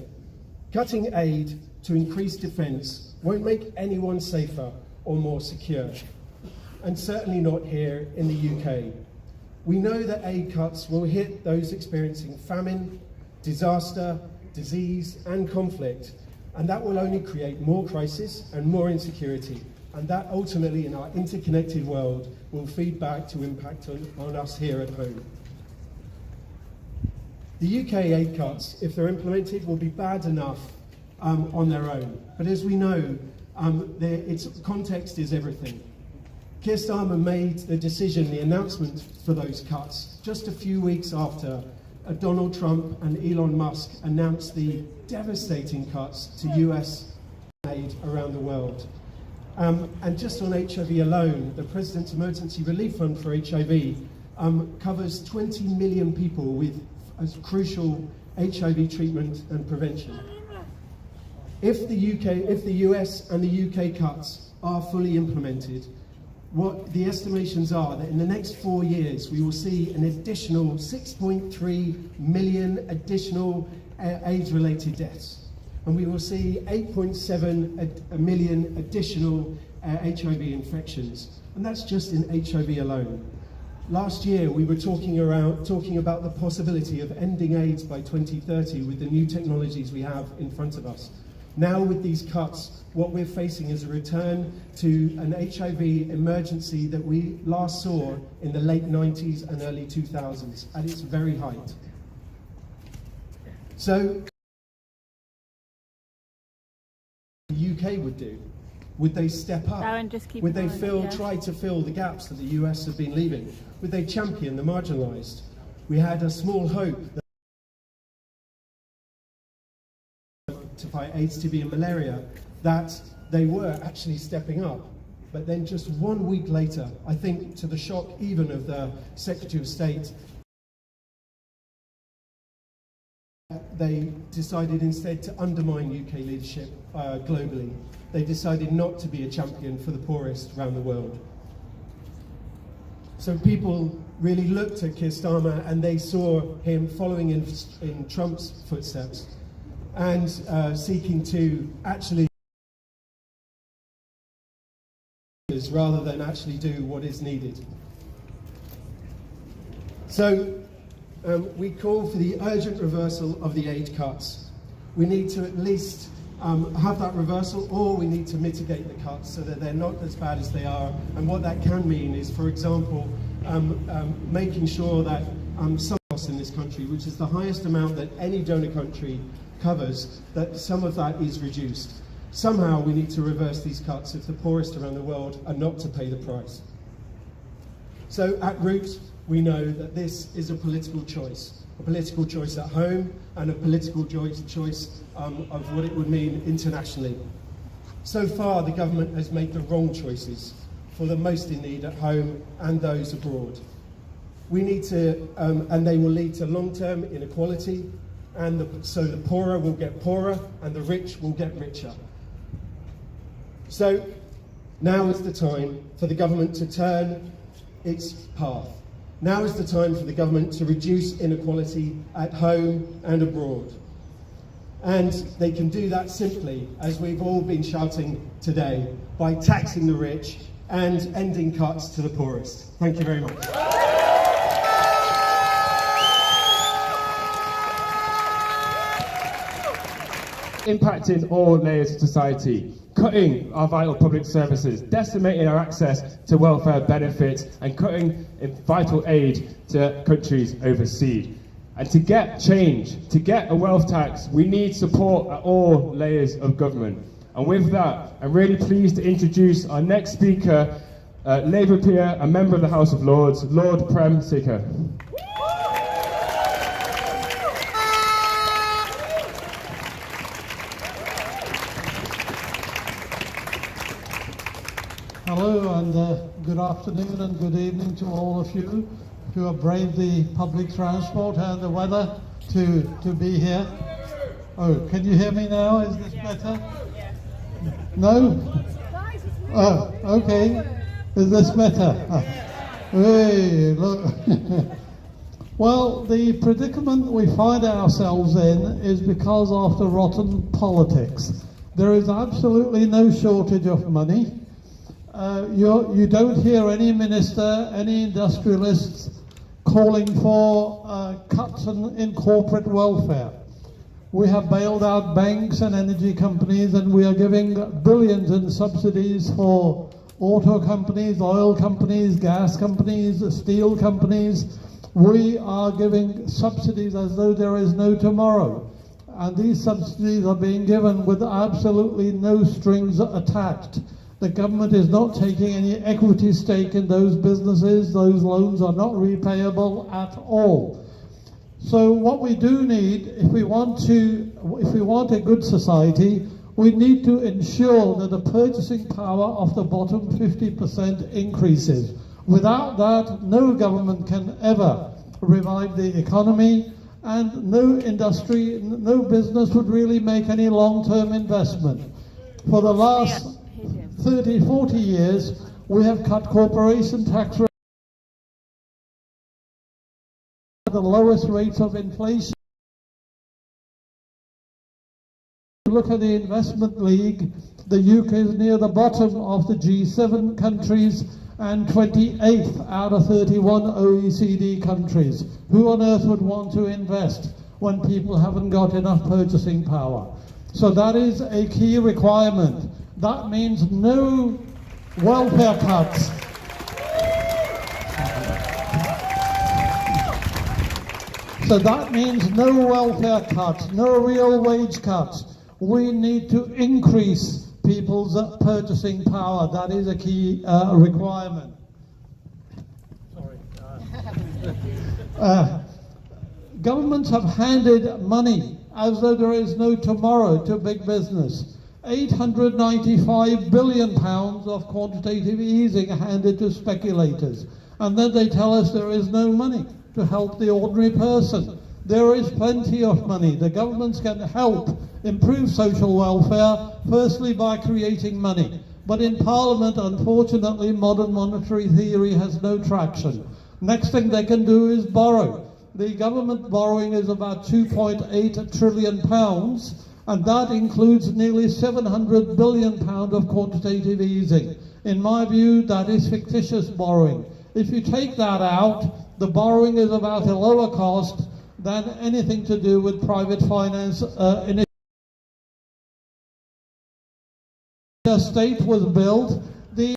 cutting aid to increase defence won't make anyone safer or more secure, and certainly not here in the UK. We know that aid cuts will hit those experiencing famine, disaster, disease and conflict, and that will only create more crisis and more insecurity, and that ultimately in our interconnected world will feed back to impact on us here at home. The UK aid cuts, if they're implemented, will be bad enough on their own. But as we know, its context is everything. Keir Starmer made the decision, the announcement for those cuts, just a few weeks after Donald Trump and Elon Musk announced the devastating cuts to US aid around the world. And just on HIV alone, the President's Emergency Relief Fund for HIV covers 20 million people with crucial HIV treatment and prevention. If the US and the UK cuts are fully implemented, what the estimations are that in the next 4 years we will see an additional 6.3 million additional AIDS-related deaths, and we will see 8.7 million additional HIV infections, and that's just in HIV alone. Last year we were talking about the possibility of ending AIDS by 2030 with the new technologies we have in front of us. Now with these cuts, what we're facing is a return to an HIV emergency that we last saw in the late 90s and early 2000s at its very height. So, what the UK would do? Would they step up? Would they try to fill the gaps that the US have been leaving? Would they champion the marginalised? We had a small hope that to fight AIDS, TB and malaria, that they were actually stepping up. But then just 1 week later, I think to the shock even of the Secretary of State, they decided instead to undermine UK leadership globally. They decided not to be a champion for the poorest around the world. So people really looked at Keir Starmer and they saw him following in Trump's footsteps and seeking to actually rather than actually do what is needed. So we call for the urgent reversal of the aid cuts. We need to at least have that reversal, or we need to mitigate the cuts so that they're not as bad as they are. And what that can mean is, for example, making sure that some costs in this country, which is the highest amount that any donor country covers, that some of that is reduced. Somehow we need to reverse these cuts if the poorest around the world are not to pay the price. So at root, we know that this is a political choice at home and a political choice of what it would mean internationally. So far, the government has made the wrong choices for the most in need at home and those abroad. We need to, and they will lead to long-term inequality, and so the poorer will get poorer and the rich will get richer. So now is the time for the government to turn its path. Now is the time for the government to reduce inequality at home and abroad. And they can do that simply, as we've all been shouting today, by taxing the rich and ending cuts to the poorest. Thank you very much. Impacting all layers of society, cutting our vital public services, decimating our access to welfare benefits, and cutting vital aid to countries overseas. And to get change, to get a wealth tax, we need support at all layers of government. And with that, I'm really pleased to introduce our next speaker, Labour peer and member of the House of Lords, Lord Prem Sikka. Hello and good afternoon and good evening to all of you who have braved the public transport and the weather to be here. Oh, can you hear me now? Is this better? No? Oh, okay. Is this better? Hey, look. Well, the predicament we find ourselves in is because of the rotten politics. There is absolutely no shortage of money. You don't hear any minister, any industrialists calling for cuts in corporate welfare. We have bailed out banks and energy companies, and we are giving billions in subsidies for auto companies, oil companies, gas companies, steel companies. We are giving subsidies as though there is no tomorrow. And these subsidies are being given with absolutely no strings attached. The government is not taking any equity stake in those businesses. Those loans are not repayable at all. So what we do need, if we want a good society, we need to ensure that the purchasing power of the bottom 50% increases. Without that, no government can ever revive the economy, and no industry, no business would really make any long-term investment. For the last 30, 40 years, we have cut corporation tax rates at the lowest rates of inflation. Look at the investment league. The UK is near the bottom of the G7 countries and 28th out of 31 OECD countries. Who on earth would want to invest when people haven't got enough purchasing power? So that is a key requirement. That means no welfare cuts. So that means no welfare cuts, no real wage cuts. We need to increase people's purchasing power. That is a key requirement. Governments have handed money as though there is no tomorrow to big business. £895 billion of quantitative easing handed to speculators. And then they tell us there is no money to help the ordinary person. There is plenty of money. The governments can help improve social welfare, firstly by creating money. But in Parliament, unfortunately, modern monetary theory has no traction. Next thing they can do is borrow. The government borrowing is about £2.8 trillion, and that includes nearly £700 billion of quantitative easing. In my view, that is fictitious borrowing. If you take that out, the borrowing is about a lower cost than anything to do with private finance initiatives. The state was built, the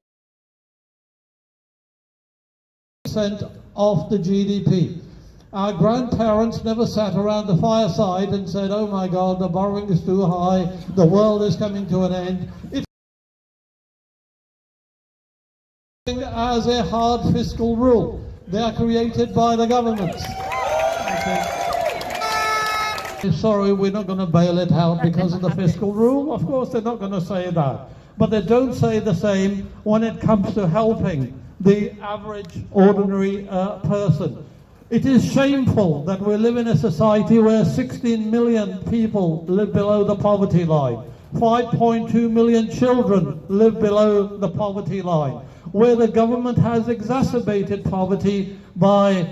percent of the GDP. Our grandparents never sat around the fireside and said, oh my God, the borrowing is too high, the world is coming to an end. It's as a hard fiscal rule. They are created by the governments. Sorry, we're not going to bail it out because of the fiscal rule. Of course, they're not going to say that. But they don't say the same when it comes to helping the average, ordinary person. It is shameful that we live in a society where 16 million people live below the poverty line. 5.2 million children live below the poverty line, where the government has exacerbated poverty by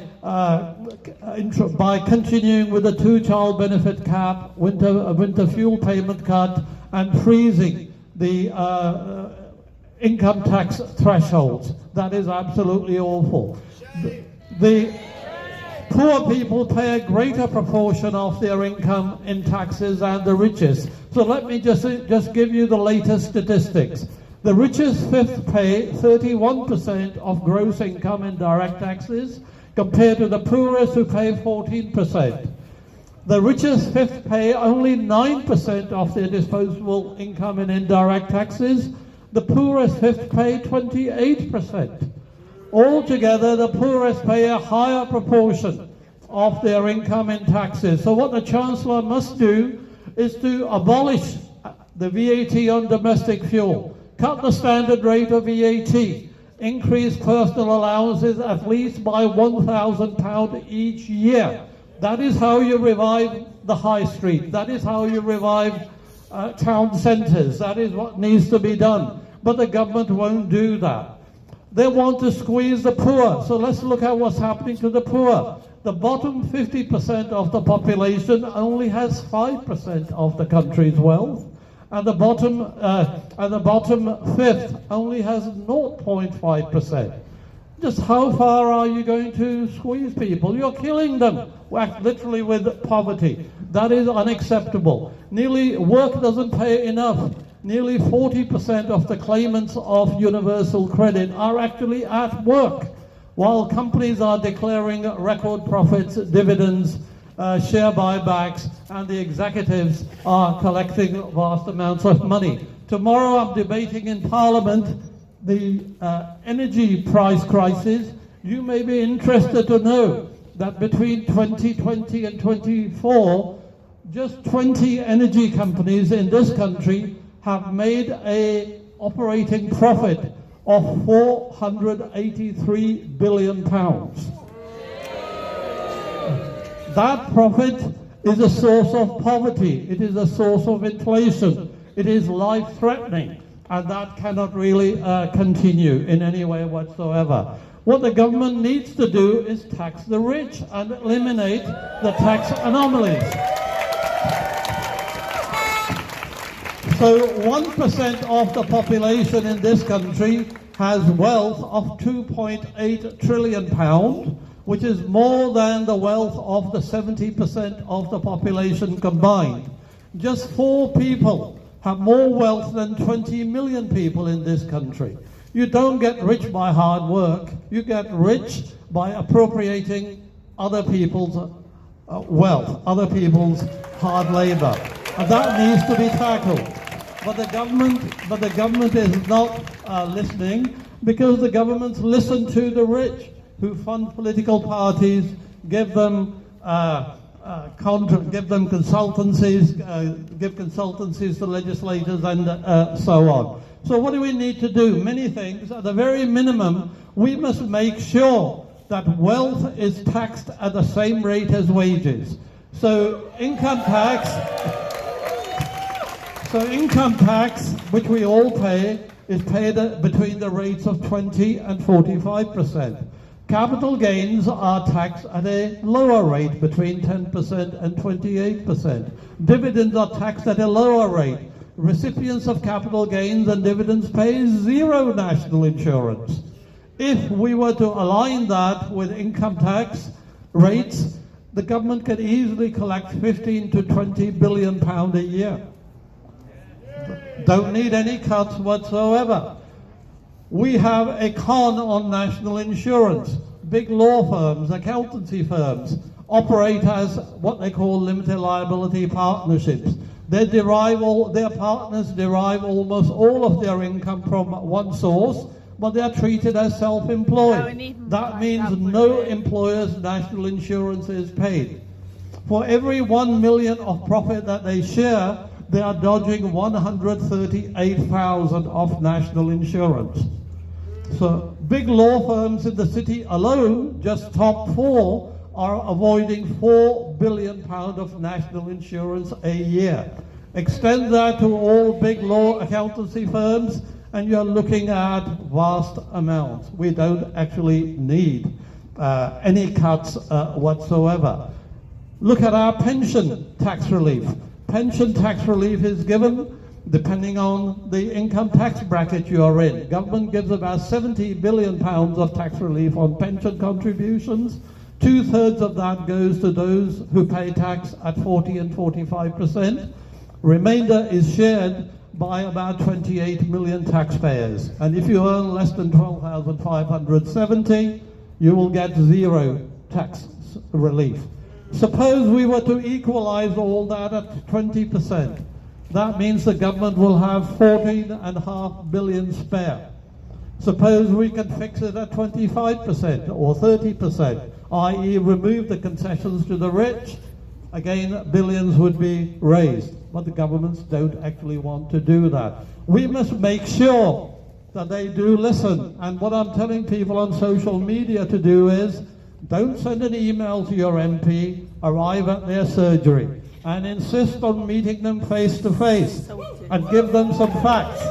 continuing with the two-child benefit cap, winter fuel payment cut, and freezing the income tax thresholds. That is absolutely awful. The poor people pay a greater proportion of their income in taxes than the richest. So let me just give you the latest statistics. The richest fifth pay 31% of gross income in direct taxes, compared to the poorest who pay 14%. The richest fifth pay only 9% of their disposable income in indirect taxes. The poorest fifth pay 28%. Altogether, the poorest pay a higher proportion of their income in taxes. So what the Chancellor must do is to abolish the VAT on domestic fuel, cut the standard rate of VAT, increase personal allowances at least by £1,000 each year. That is how you revive the high street. That is how you revive town centres. That is what needs to be done. But the government won't do that. They want to squeeze the poor. So let's look at what's happening to the poor. The bottom 50% of the population only has 5% of the country's wealth. And the bottom fifth only has 0.5%. Just how far are you going to squeeze people? You're killing them, literally, with poverty. That is unacceptable. Work doesn't pay enough. Nearly 40% of the claimants of universal credit are actually at work, while companies are declaring record profits, dividends, share buybacks, and the executives are collecting vast amounts of money. Tomorrow I'm debating in Parliament the energy price crisis. You may be interested to know that between 2020 and 24, just 20 energy companies in this country have made an operating profit of £483 billion. That profit is a source of poverty. It is a source of inflation. It is life-threatening, and that cannot really continue in any way whatsoever. What the government needs to do is tax the rich and eliminate the tax anomalies. So 1% of the population in this country has wealth of £2.8 trillion, which is more than the wealth of the 70% of the population combined. Just 4 people have more wealth than 20 million people in this country. You don't get rich by hard work. You get rich by appropriating other people's wealth, other people's hard labor. And that needs to be tackled. But the government is not listening, because the governments listen to the rich, who fund political parties, give them consultancies, give consultancies to legislators, and so on. So what do we need to do? Many things. At the very minimum, we must make sure that wealth is taxed at the same rate as wages. So income tax, which we all pay, is paid between the rates of 20 and 45%. Capital gains are taxed at a lower rate, between 10% and 28%. Dividends are taxed at a lower rate. Recipients of capital gains and dividends pay 0 national insurance. If we were to align that with income tax rates, the government could easily collect 15 to 20 billion pound a year. Don't need any cuts whatsoever. We have a con on national insurance. Big law firms, accountancy firms, operate as what they call limited liability partnerships. Their partners derive almost all of their income from one source, but they are treated as self-employed. That means no employer's national insurance is paid. For every 1 million of profit that they share, they are dodging 138,000 of national insurance. So big law firms in the city alone, just top 4, are avoiding £4 billion of national insurance a year. Extend that to all big law accountancy firms, and you're looking at vast amounts. We don't actually need any cuts whatsoever. Look at our pension tax relief. Pension tax relief is given depending on the income tax bracket you are in. Government gives about £70 billion of tax relief on pension contributions. 2/3 of that goes to those who pay tax at 40 and 45%. Remainder is shared by about 28 million taxpayers. And if you earn less than 12,570, you will get zero tax relief. Suppose we were to equalize all that at 20%. That means the government will have 14.5 billion spare. Suppose we can fix it at 25% or 30%, i.e. remove the concessions to the rich, again billions would be raised. But the governments don't actually want to do that. We must make sure that they do listen. And what I'm telling people on social media to do is, don't send an email to your MP, arrive at their surgery, and insist on meeting them face to face and give them some facts.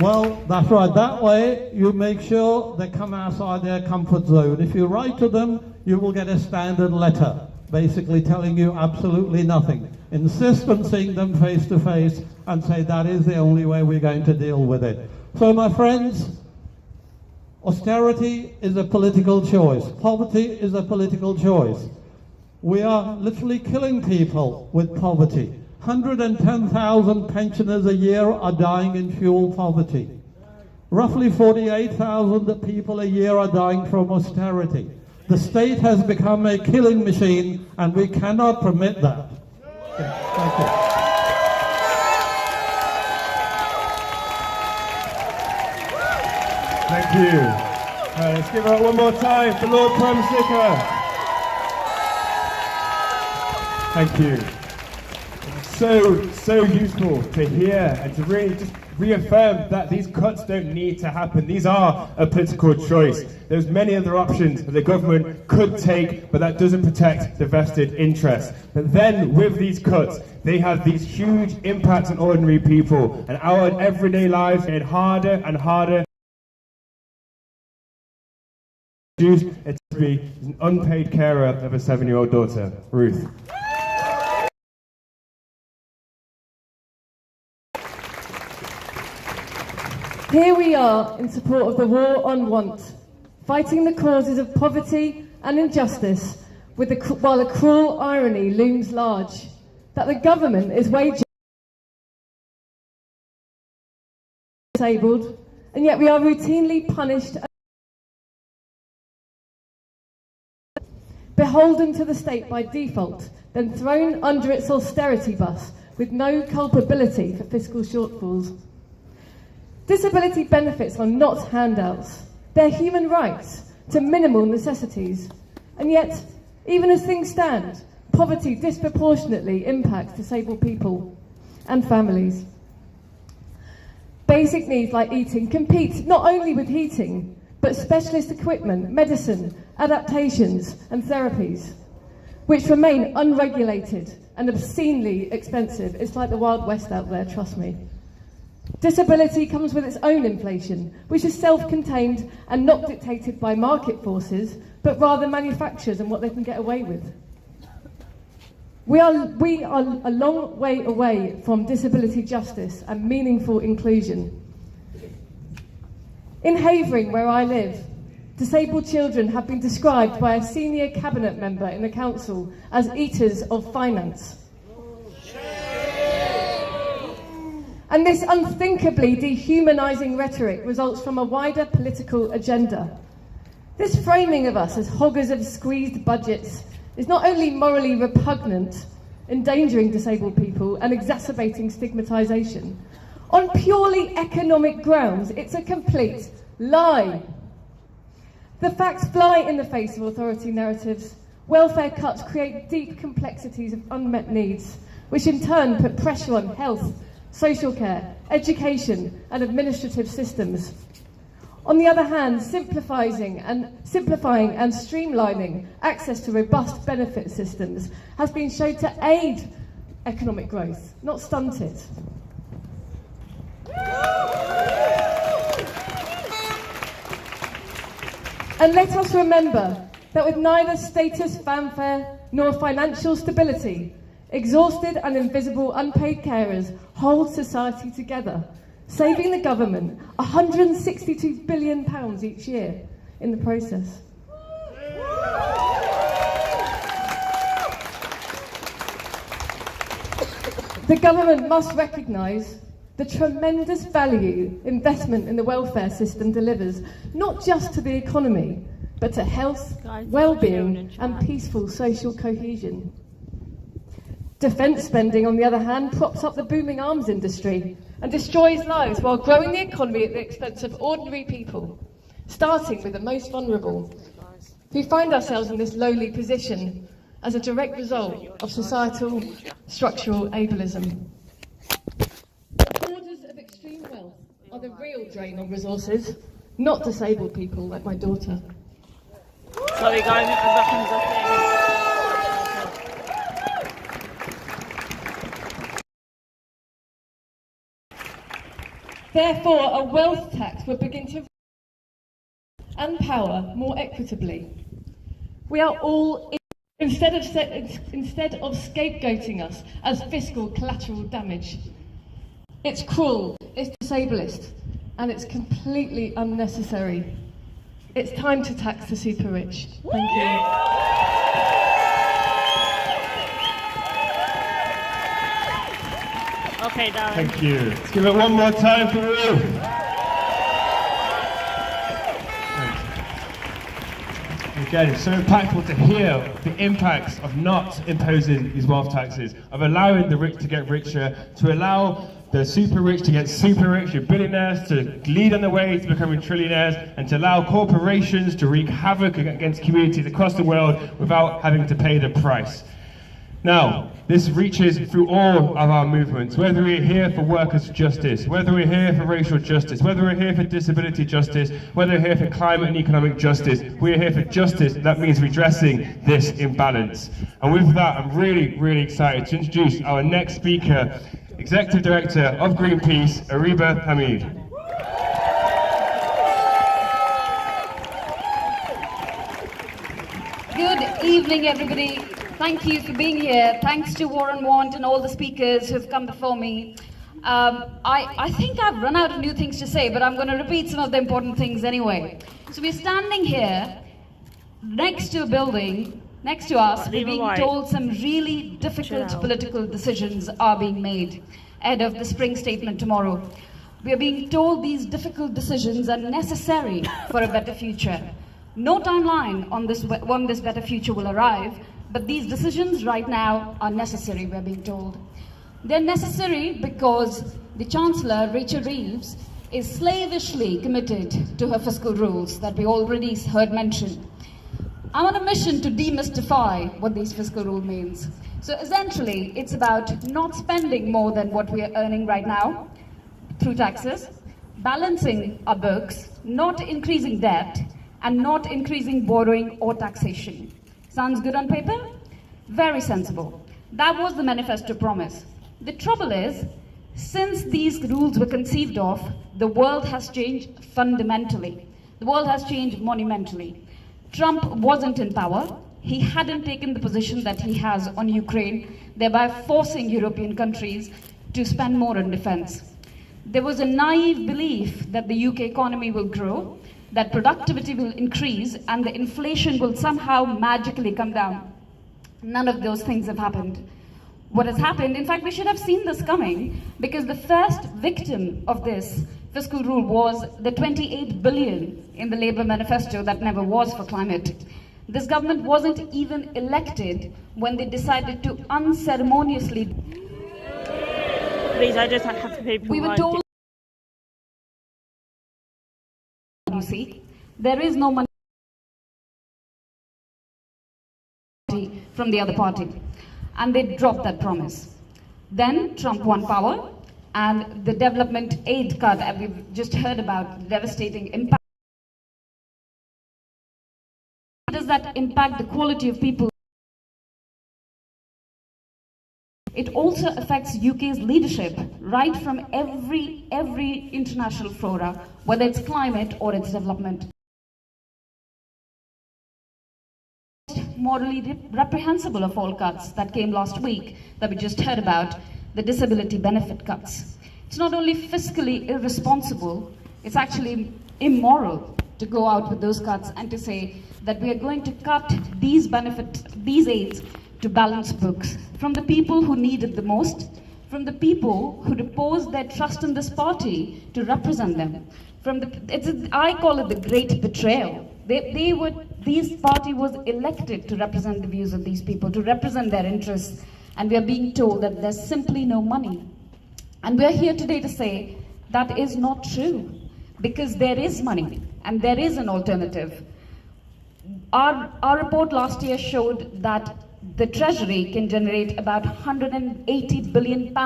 Well, that's right. That way, you make sure they come outside their comfort zone. If you write to them, you will get a standard letter, basically telling you absolutely nothing. Insist on seeing them face to face and say that is the only way we're going to deal with it. So, my friends, austerity is a political choice. Poverty is a political choice. We are literally killing people with poverty. 110,000 pensioners a year are dying in fuel poverty. Roughly 48,000 people a year are dying from austerity. The state has become a killing machine, and we cannot permit that. Okay, thank you. Thank you. Let's give it up one more time for Lord Prem Sikka. Thank you. So useful to hear and to really just reaffirm that these cuts don't need to happen. These are a political choice. There's many other options that the government could take, but that doesn't protect the vested interests. But then with these cuts, they have these huge impacts on ordinary people, and our everyday lives get harder and harder. It's to be an unpaid carer of a 7-year-old daughter, Ruth. Here we are in support of the war on want, fighting the causes of poverty and injustice, while a cruel irony looms large, that the government is waging disabled, and yet we are routinely punished, beholden to the state by default, then thrown under its austerity bus with no culpability for fiscal shortfalls. Disability benefits are not handouts. They're human rights to minimal necessities. And yet, even as things stand, poverty disproportionately impacts disabled people and families. Basic needs like eating compete not only with heating, but specialist equipment, medicine, adaptations and therapies, which remain unregulated and obscenely expensive. It's like the Wild West out there, trust me. Disability comes with its own inflation, which is self-contained and not dictated by market forces, but rather manufacturers and what they can get away with. We are a long way away from disability justice and meaningful inclusion. In Havering, where I live, disabled children have been described by a senior cabinet member in the council as eaters of finance. And this unthinkably dehumanising rhetoric results from a wider political agenda. This framing of us as hoggers of squeezed budgets is not only morally repugnant, endangering disabled people and exacerbating stigmatisation, on purely economic grounds, it's a complete lie. The facts fly in the face of authority narratives. Welfare cuts create deep complexities of unmet needs, which in turn put pressure on health, social care, education and administrative systems. On the other hand, simplifying and streamlining access to robust benefit systems has been shown to aid economic growth, not stunt it. And let us remember that with neither status, fanfare, nor financial stability, exhausted and invisible unpaid carers hold society together, saving the government £162 billion each year in the process. The government must recognise the tremendous value investment in the welfare system delivers, not just to the economy, but to health, well-being and peaceful social cohesion. Defence spending, on the other hand, props up the booming arms industry and destroys lives while growing the economy at the expense of ordinary people, starting with the most vulnerable, who find ourselves in this lowly position as a direct result of societal structural ableism. Hoarders of extreme wealth are the real drain on resources, not disabled people like my daughter. Sorry guys, Therefore, a wealth tax would begin to and power more equitably. We are all, instead of scapegoating us as fiscal collateral damage. It's cruel, it's disableist, and it's completely unnecessary. It's time to tax the super rich. Thank you. Okay, Darren. Thank you. Let's give it one more time for Will. Again, it's so impactful to hear the impacts of not imposing these wealth taxes, of allowing the rich to get richer, to allow the super rich to get super rich, your billionaires to lead on the way to becoming trillionaires, and to allow corporations to wreak havoc against communities across the world without having to pay the price. Now, this reaches through all of our movements, whether we're here for workers' justice, whether we're here for racial justice, whether we're here for disability justice, whether we're here for climate and economic justice. We're here for justice. That means redressing this imbalance. And with that, I'm really, really excited to introduce our next speaker, Executive Director of Greenpeace, Ariba Hamid. Good evening, everybody. Thank you for being here. Thanks to Warren Want and all the speakers who have come before me. I think I've run out of new things to say, but I'm going to repeat some of the important things anyway. So we're standing here next to a building, next to us, we're being told some really difficult political decisions are being made ahead of the spring statement tomorrow. We are being told these difficult decisions are necessary for a better future. No timeline on this when this better future will arrive, but these decisions right now are necessary, we're being told. They're necessary because the Chancellor, Rachel Reeves, is slavishly committed to her fiscal rules that we already heard mentioned. I'm on a mission to demystify what these fiscal rules means. So essentially, it's about not spending more than what we are earning right now through taxes, balancing our books, not increasing debt, and not increasing borrowing or taxation. Sounds good on paper? Very sensible. That was the manifesto promise. The trouble is, since these rules were conceived of, the world has changed fundamentally. The world has changed monumentally. Trump wasn't in power. He hadn't taken the position that he has on Ukraine, thereby forcing European countries to spend more on defense. There was a naive belief that the UK economy will grow, that productivity will increase, and the inflation will somehow magically come down. None of those things have happened. What has happened, in fact, we should have seen this coming, because the first victim of this fiscal rule was the 28 billion in the Labour manifesto that never was for climate. This government wasn't even elected when they decided to unceremoniously... Please, I just have to pay people. We were told... You see, there is no money from the other party, and they dropped that promise. Then Trump won power, and the development aid cut that we've just heard about, devastating impact. How does that impact the quality of people? It also affects UK's leadership, right from every international fora, whether it's climate or it's development. morally reprehensible of all cuts that came last week, that we just heard about, the disability benefit cuts. It's not only fiscally irresponsible, it's actually immoral to go out with those cuts and to say that we are going to cut these benefits, these aids, to balance books from the people who need it the most, from the people who repose their trust in this party to represent them. I call it the great betrayal. This party was elected to represent the views of these people, to represent their interests, and we are being told that there's simply no money. And we are here today to say that is not true, because there is money and there is an alternative. Our report last year showed that the Treasury can generate about £180 billion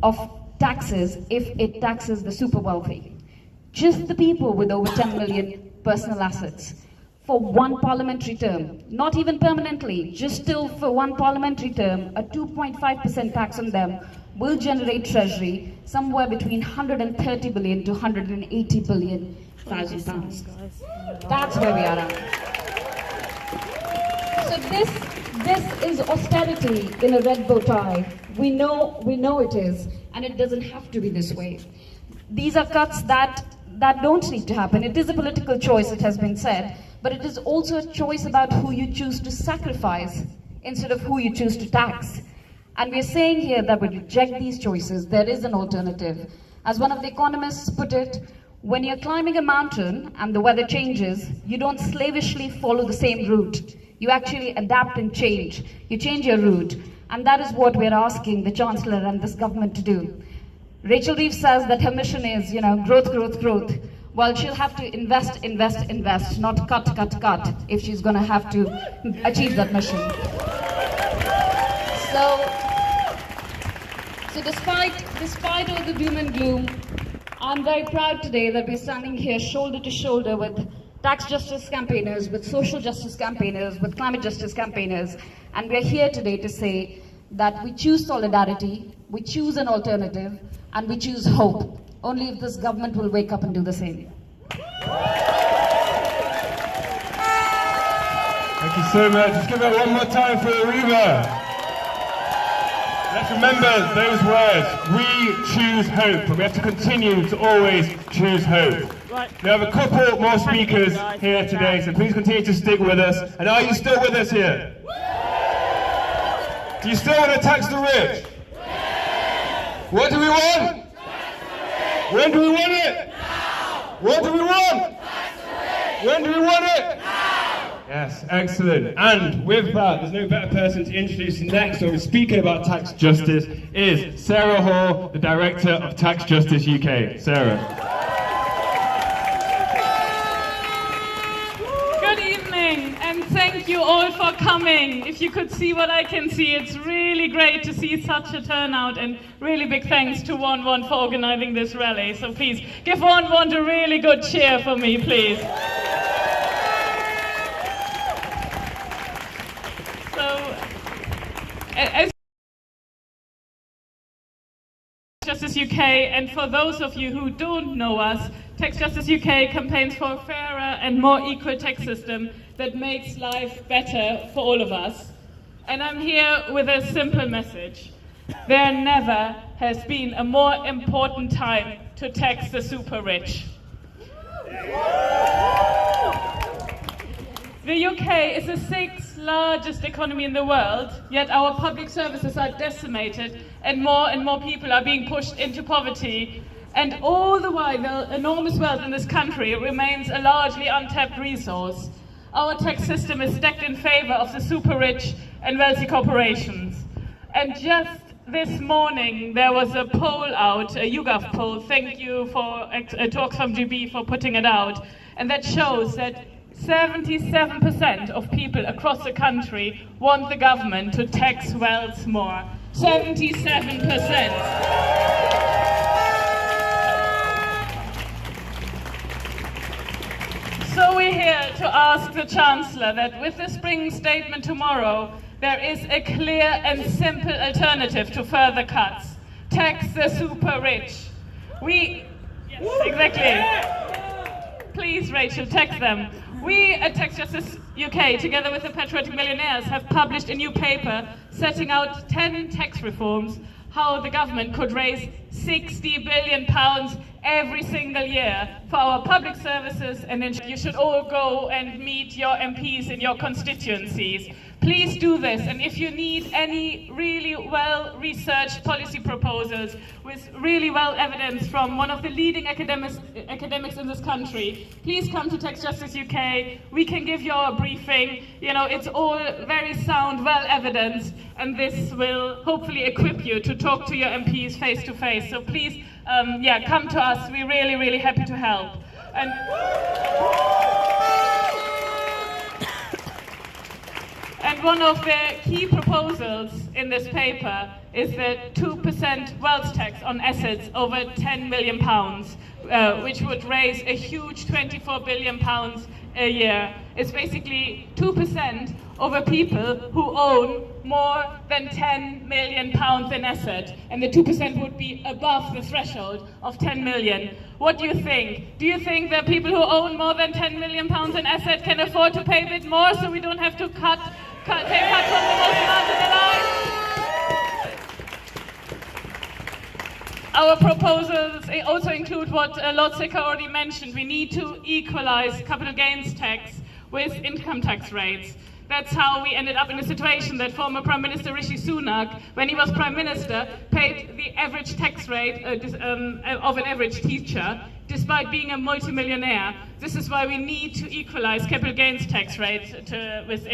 of taxes if it taxes the super wealthy. Just the people with over 10 million personal assets. For one parliamentary term, not even permanently, just still for one parliamentary term, a 2.5% tax on them will generate Treasury somewhere between 130 billion to 180 billion thousand pounds. That's where we are at. So this is austerity in a red bow tie. We know it is, and it doesn't have to be this way. These are cuts that don't need to happen. It is a political choice, it has been said, but it is also a choice about who you choose to sacrifice instead of who you choose to tax. And we're saying here that we reject these choices. There is an alternative. As one of the economists put it, when you're climbing a mountain and the weather changes, you don't slavishly follow the same route. You actually adapt and change. You change your route. And that is what we're asking the Chancellor and this government to do. Rachel Reeves says that her mission is, growth, growth, growth. Well, she'll have to invest, invest, invest, not cut, cut, cut, if she's going to have to achieve that mission. So despite all the doom and gloom, I'm very proud today that we're standing here shoulder to shoulder with tax justice campaigners, with social justice campaigners, with climate justice campaigners, and we're here today to say that we choose solidarity, we choose an alternative, and we choose hope. Only if this government will wake up and do the same. Thank you so much. Let's give it one more time for Ariba. Let's remember those words. We choose hope, and we have to continue to always choose hope. Right. We have a couple more speakers here today, so please continue to stick with us. And are you still with us here? Do you still want to tax the rich? What do we want? When do we want it? What do we want? When do we want it? Yes, excellent. And with that, there's no better person to introduce next when we're speaking about tax justice is Sarah Hall, the Director of Tax Justice UK. Sarah. Good evening, and thank you all for coming. If you could see what I can see, it's really great to see such a turnout, and really big thanks to 1-1 for organizing this rally. So please give 1-1 a really good cheer for me, please. As Justice UK, and for those of you who don't know us, Tax Justice UK campaigns for a fairer and more equal tax system that makes life better for all of us. And I'm here with a simple message. There never has been a more important time to tax the super rich. The UK is the 6th largest economy in the world, yet our public services are decimated and more people are being pushed into poverty. And all the while, the enormous wealth in this country remains a largely untapped resource. Our tax system is stacked in favor of the super rich and wealthy corporations. And just this morning, there was a poll out, a YouGov poll, thank you for Talks from GB for putting it out, and that shows that 77% of people across the country want the government to tax wealth more. 77%. So we're here to ask the Chancellor that with the spring statement tomorrow, there is a clear and simple alternative to further cuts. Tax the super rich. Yes, exactly. Please, Rachel, tax them. We at Tax Justice UK, together with the Patriotic Millionaires, have published a new paper setting out 10 tax reforms, how the government could raise £60 billion every single year for our public services, and then you should all go and meet your MPs in your constituencies. Please do this, and if you need any really well-researched policy proposals with really well evidence from one of the leading academics in this country, please come to Tax Justice UK. We can give you a briefing. You know, it's all very sound, well evidenced, and this will hopefully equip you to talk to your MPs face to face. So please, come to us. We're really, really happy to help. And one of the key proposals in this paper is the 2% wealth tax on assets over £10 million, which would raise a huge £24 billion a year. It's basically 2% over people who own more than £10 million in asset, and the 2% would be above the threshold of 10 million. What do you think? Do you think that people who own more than £10 million in asset can afford to pay a bit more, so we don't have to pay cuts on the most marginalized? Our proposals also include what Lord Sikka already mentioned. We need to equalize capital gains tax with income tax rates. That's how we ended up in a situation that former Prime Minister Rishi Sunak, when he was Prime Minister, paid the average tax rate of an average teacher, despite being a multimillionaire. This is why we need to equalize capital gains tax rates with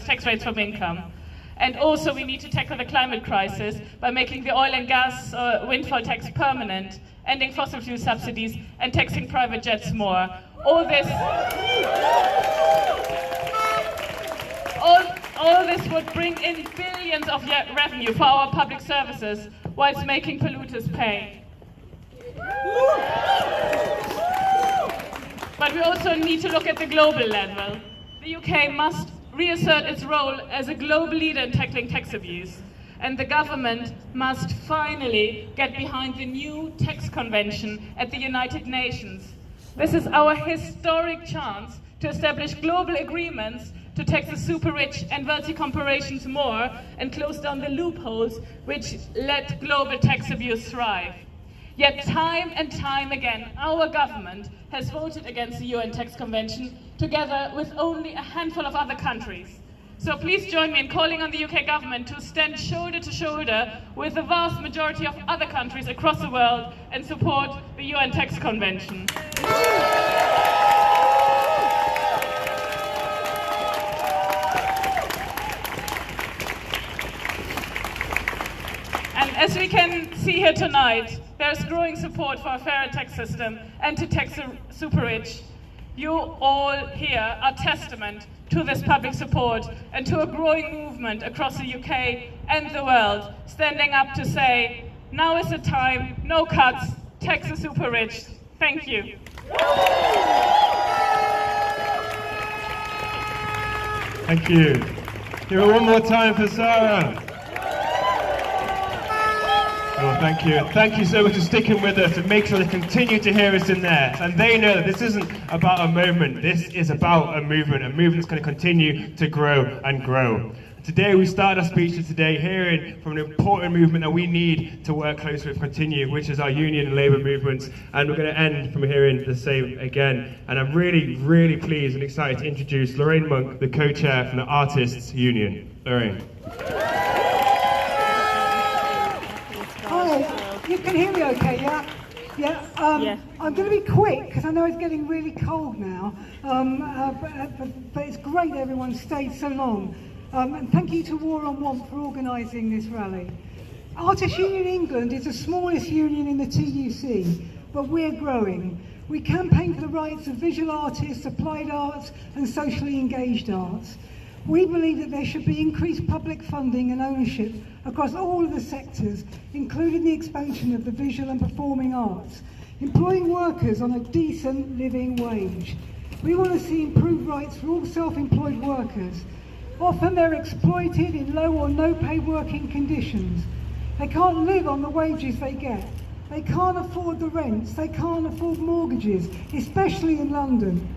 tax rates from income. And also we need to tackle the climate crisis by making the oil and gas windfall tax permanent, ending fossil fuel subsidies, and taxing private jets more. All this would bring in billions of revenue for our public services, whilst making polluters pay. But we also need to look at the global level. The UK must reassert its role as a global leader in tackling tax abuse, and the government must finally get behind the new tax convention at the United Nations. This is our historic chance to establish global agreements to tax the super rich and wealthy corporations more and close down the loopholes which let global tax abuse thrive. Yet time and time again, our government has voted against the UN Tax Convention together with only a handful of other countries. So please join me in calling on the UK government to stand shoulder to shoulder with the vast majority of other countries across the world and support the UN Tax Convention. And as we can see here tonight, there's growing support for a fairer tax system and to tax the super rich. You all here are testament to this public support and to a growing movement across the UK and the world, standing up to say, now is the time, no cuts, tax the super rich. Thank you. Thank you. Give it one more time for Sarah. Oh, thank you. Thank you so much for sticking with us and make sure they continue to hear us in there. And they know that this isn't about a moment. This is about a movement that's going to continue to grow and grow. Today we start our speeches today hearing from an important movement that we need to work closely with, continue, which is our union and labour movements. And we're going to end from hearing the same again. And I'm really, really pleased and excited to introduce Lorraine Monk, the co-chair from the Artists Union. Lorraine. Hi, you can hear me okay, yeah? Yeah, I'm going to be quick because I know it's getting really cold now, but it's great everyone stayed so long. And thank you to War on Want for organising this rally. Artists Union England is the smallest union in the TUC, but we're growing. We campaign for the rights of visual artists, applied arts and socially engaged arts. We believe that there should be increased public funding and ownership across all of the sectors, including the expansion of the visual and performing arts, employing workers on a decent living wage. We want to see improved rights for all self-employed workers. Often they're exploited in low or no pay working conditions. They can't live on the wages they get. They can't afford the rents, they can't afford mortgages, especially in London.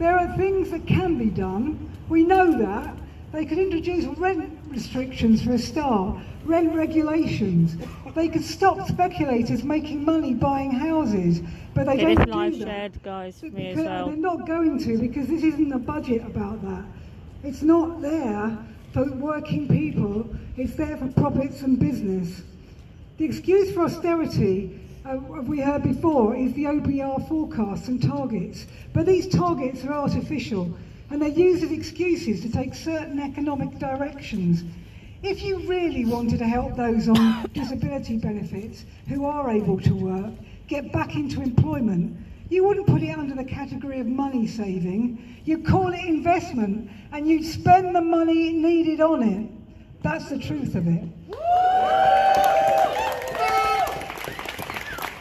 There are things that can be done. We know that. They could introduce rent restrictions for a start, rent regulations. They could stop speculators making money buying houses, but they don't do that. Shared, guys, for me as Because well. they're not going to, because this isn't a budget about that. It's not there for working people, it's there for profits and business. The excuse for austerity, we heard before, is the OBR forecasts and targets. But these targets are artificial, and they're used as excuses to take certain economic directions. If you really wanted to help those on disability benefits who are able to work get back into employment, you wouldn't put it under the category of money saving. You'd call it investment, and you'd spend the money needed on it. That's the truth of it.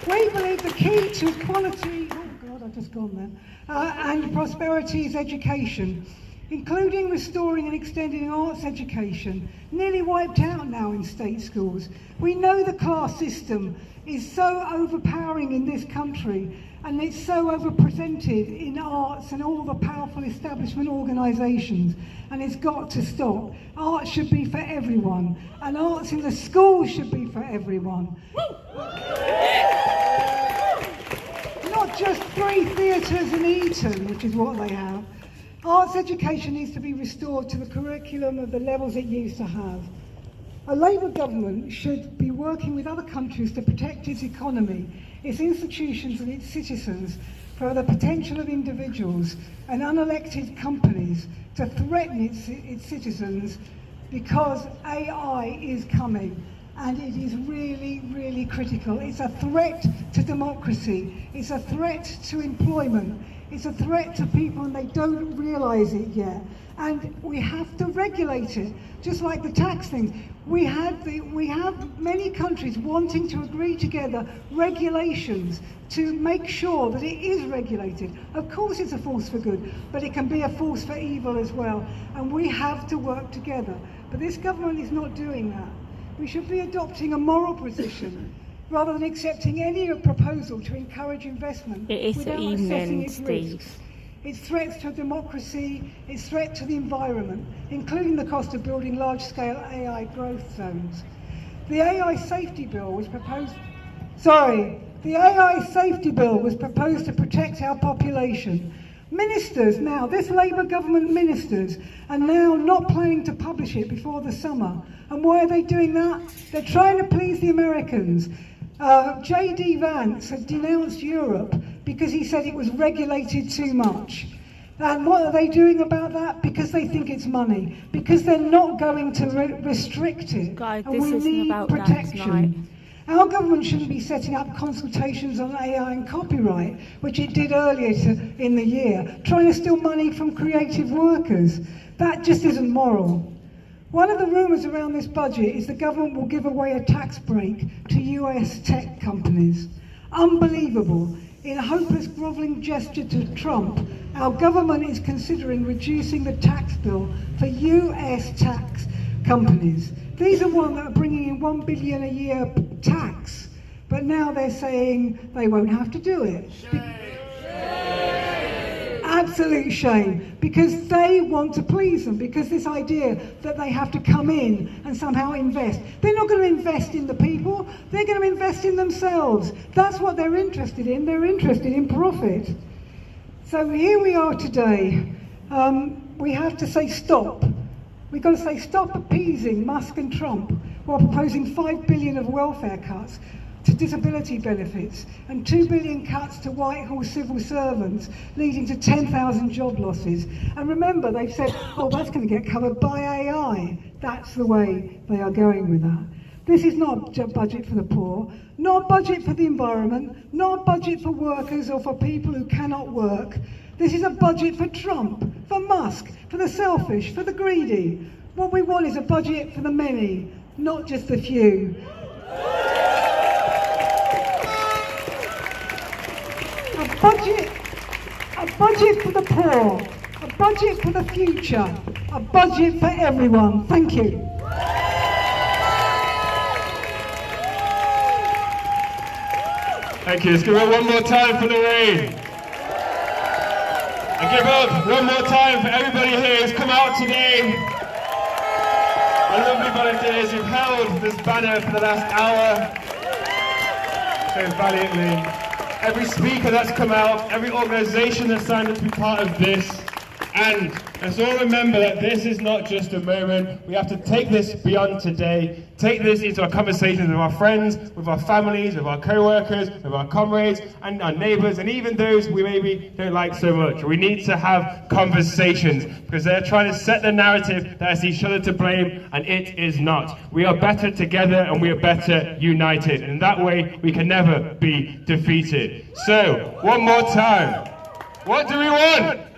We believe the key to equality, oh God, I've just gone there, and prosperity is education, including restoring and extending arts education, nearly wiped out now in state schools. We know the class system is so overpowering in this country, and it's so overrepresented in arts and all the powerful establishment organisations, and it's got to stop. Art should be for everyone, and arts in the schools should be for everyone. Not just 3 theatres in Eton, which is what they have. Arts education needs to be restored to the curriculum of the levels it used to have. A Labour government should be working with other countries to protect its economy, its institutions and its citizens from the potential of individuals and unelected companies to threaten its citizens, because AI is coming and it is really, really critical. It's a threat to democracy, it's a threat to employment, it's a threat to people and they don't realise it yet. And we have to regulate it, just like the tax thing. We have many countries wanting to agree together regulations to make sure that it is regulated. Of course it's a force for good, but it can be a force for evil as well. And we have to work together. But this government is not doing that. We should be adopting a moral position rather than accepting any proposal to encourage investment without assessing its risks. Its threats to democracy, its threat to the environment, including the cost of building large-scale AI growth zones. The AI safety bill was proposed... The AI safety bill was proposed to protect our population. Ministers now, this Labour government ministers, are now not planning to publish it before the summer. And why are they doing that? They're trying to please the Americans. J.D. Vance has denounced Europe because he said it was regulated too much. And what are they doing about that? Because they think it's money. Because they're not going to restrict it. Guys, and this we isn't need about that protection. Our government shouldn't be setting up consultations on AI and copyright, which it did earlier in the year, trying to steal money from creative workers. That just isn't moral. One of the rumours around this budget is the government will give away a tax break to US tech companies. Unbelievable. In a hopeless grovelling gesture to Trump, our government is considering reducing the tax bill for US tax companies. These are ones that are bringing in $1 billion a year tax, but now they're saying they won't have to do it. Absolute shame, because they want to please them, because this idea that they have to come in and somehow invest. They're not going to invest in the people, they're going to invest in themselves. That's what they're interested in. They're interested in profit. So here we are today. We have to say stop. We've got to say stop appeasing Musk and Trump while proposing $5 billion of welfare cuts to disability benefits and $2 billion cuts to Whitehall civil servants, leading to 10,000 job losses. And remember, they've said, oh, that's going to get covered by AI. That's the way they are going with that. This is not a budget for the poor, not a budget for the environment, not a budget for workers or for people who cannot work. This is a budget for Trump, for Musk, for the selfish, for the greedy. What we want is a budget for the many, not just the few. A budget for the poor, a budget for the future, a budget for everyone. Thank you. Thank you. Let's give it one more time for Lorraine. And give up one more time for everybody here who's come out today. Our lovely volunteers who've held this banner for the last hour so valiantly. Every speaker that's come out, every organisation that's signed up to be part of this. And let's all remember that this is not just a moment. We have to take this beyond today, take this into our conversations with our friends, with our families, with our co-workers, with our comrades and our neighbours, and even those we maybe don't like so much. We need to have conversations because they're trying to set the narrative that it's each other to blame, and it is not. We are better together and we are better united, and in that way we can never be defeated. So, one more time. What do we want?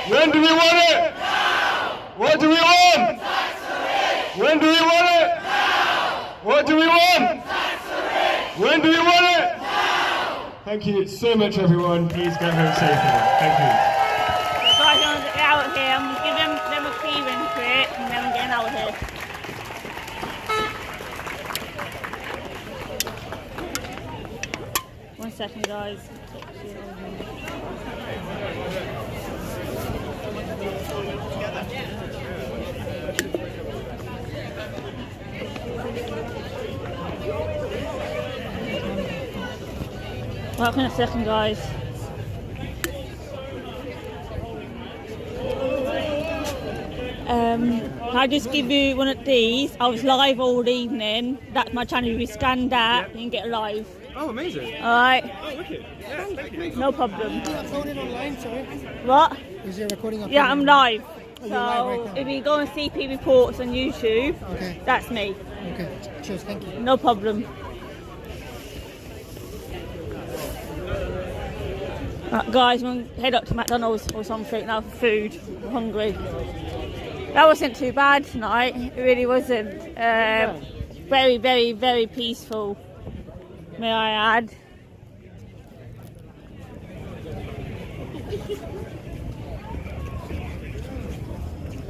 When do we want it? Now! What do we want? Tax the rich! When do we want it? Now! What do we want? Tax the rich! When do we want it? Now! Thank you so much, everyone. Please go home safely. Thank you. So guys, I'm going to get out of here. I'm going to give them a key into it, and then I'm getting out of here. 1 second, guys. Welcome in a second, guys. I just give you one of these. I was live all evening. That's my channel. If you scan that, you can get live. Oh, amazing. Alright. Oh, wicked. Yeah, thank you. No problem. Is it uploaded online, sorry? What? Is your recording uploaded? Yeah, I'm live. Oh, so you're live right now. if you go on CP Reports on YouTube, okay, that's me. Okay, cheers, thank you. No problem. Guys, I'm going to head up to McDonald's or something now for food. I'm hungry. That wasn't too bad tonight. It really wasn't. Very, very, very peaceful, may I add.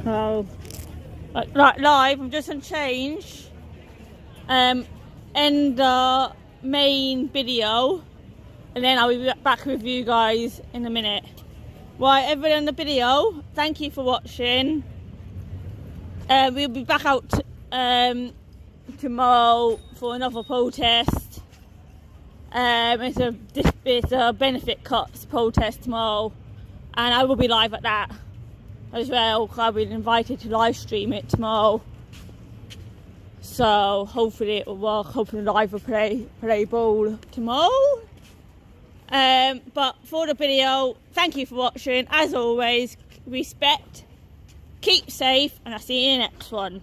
Oh, right, live. I'm just on change. End the main video, and then I'll be back with you guys in a minute. Right, everybody on the video, thank you for watching. We'll be back out tomorrow for another protest. It's a benefit cuts protest tomorrow, and I will be live at that as well. I've been invited to live stream it tomorrow, so hopefully it will work. Hopefully live will play ball tomorrow. But for the video, thank you for watching. As always, respect, keep safe, and I'll see you in the next one.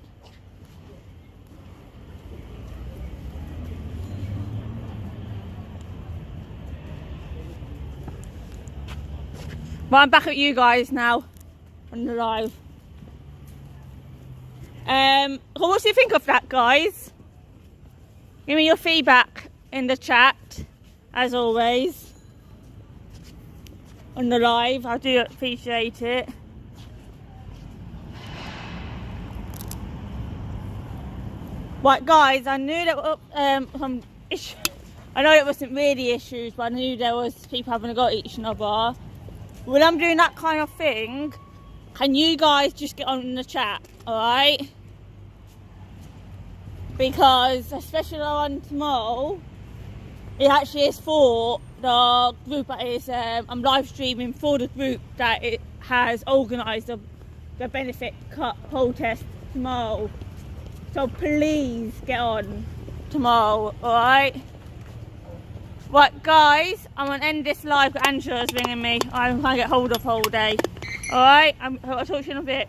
Well, I'm back at you guys now on the live. What do you think of that, guys? Give me your feedback in the chat, as always. On the live, I do appreciate it. Right, guys, I knew that some issues. I know it wasn't really issues, but I knew there was people having a go at each other. When I'm doing that kind of thing, can you guys just get on in the chat, alright? Because, especially on tomorrow, it actually is for the group that is, I'm live streaming for the group that it has organised the benefit cut protest tomorrow. So please get on tomorrow, alright? Right, guys, I'm going to end this live. Angela's ringing me. I'm trying to get hold of all day. Alright, I'll talk to you in a bit.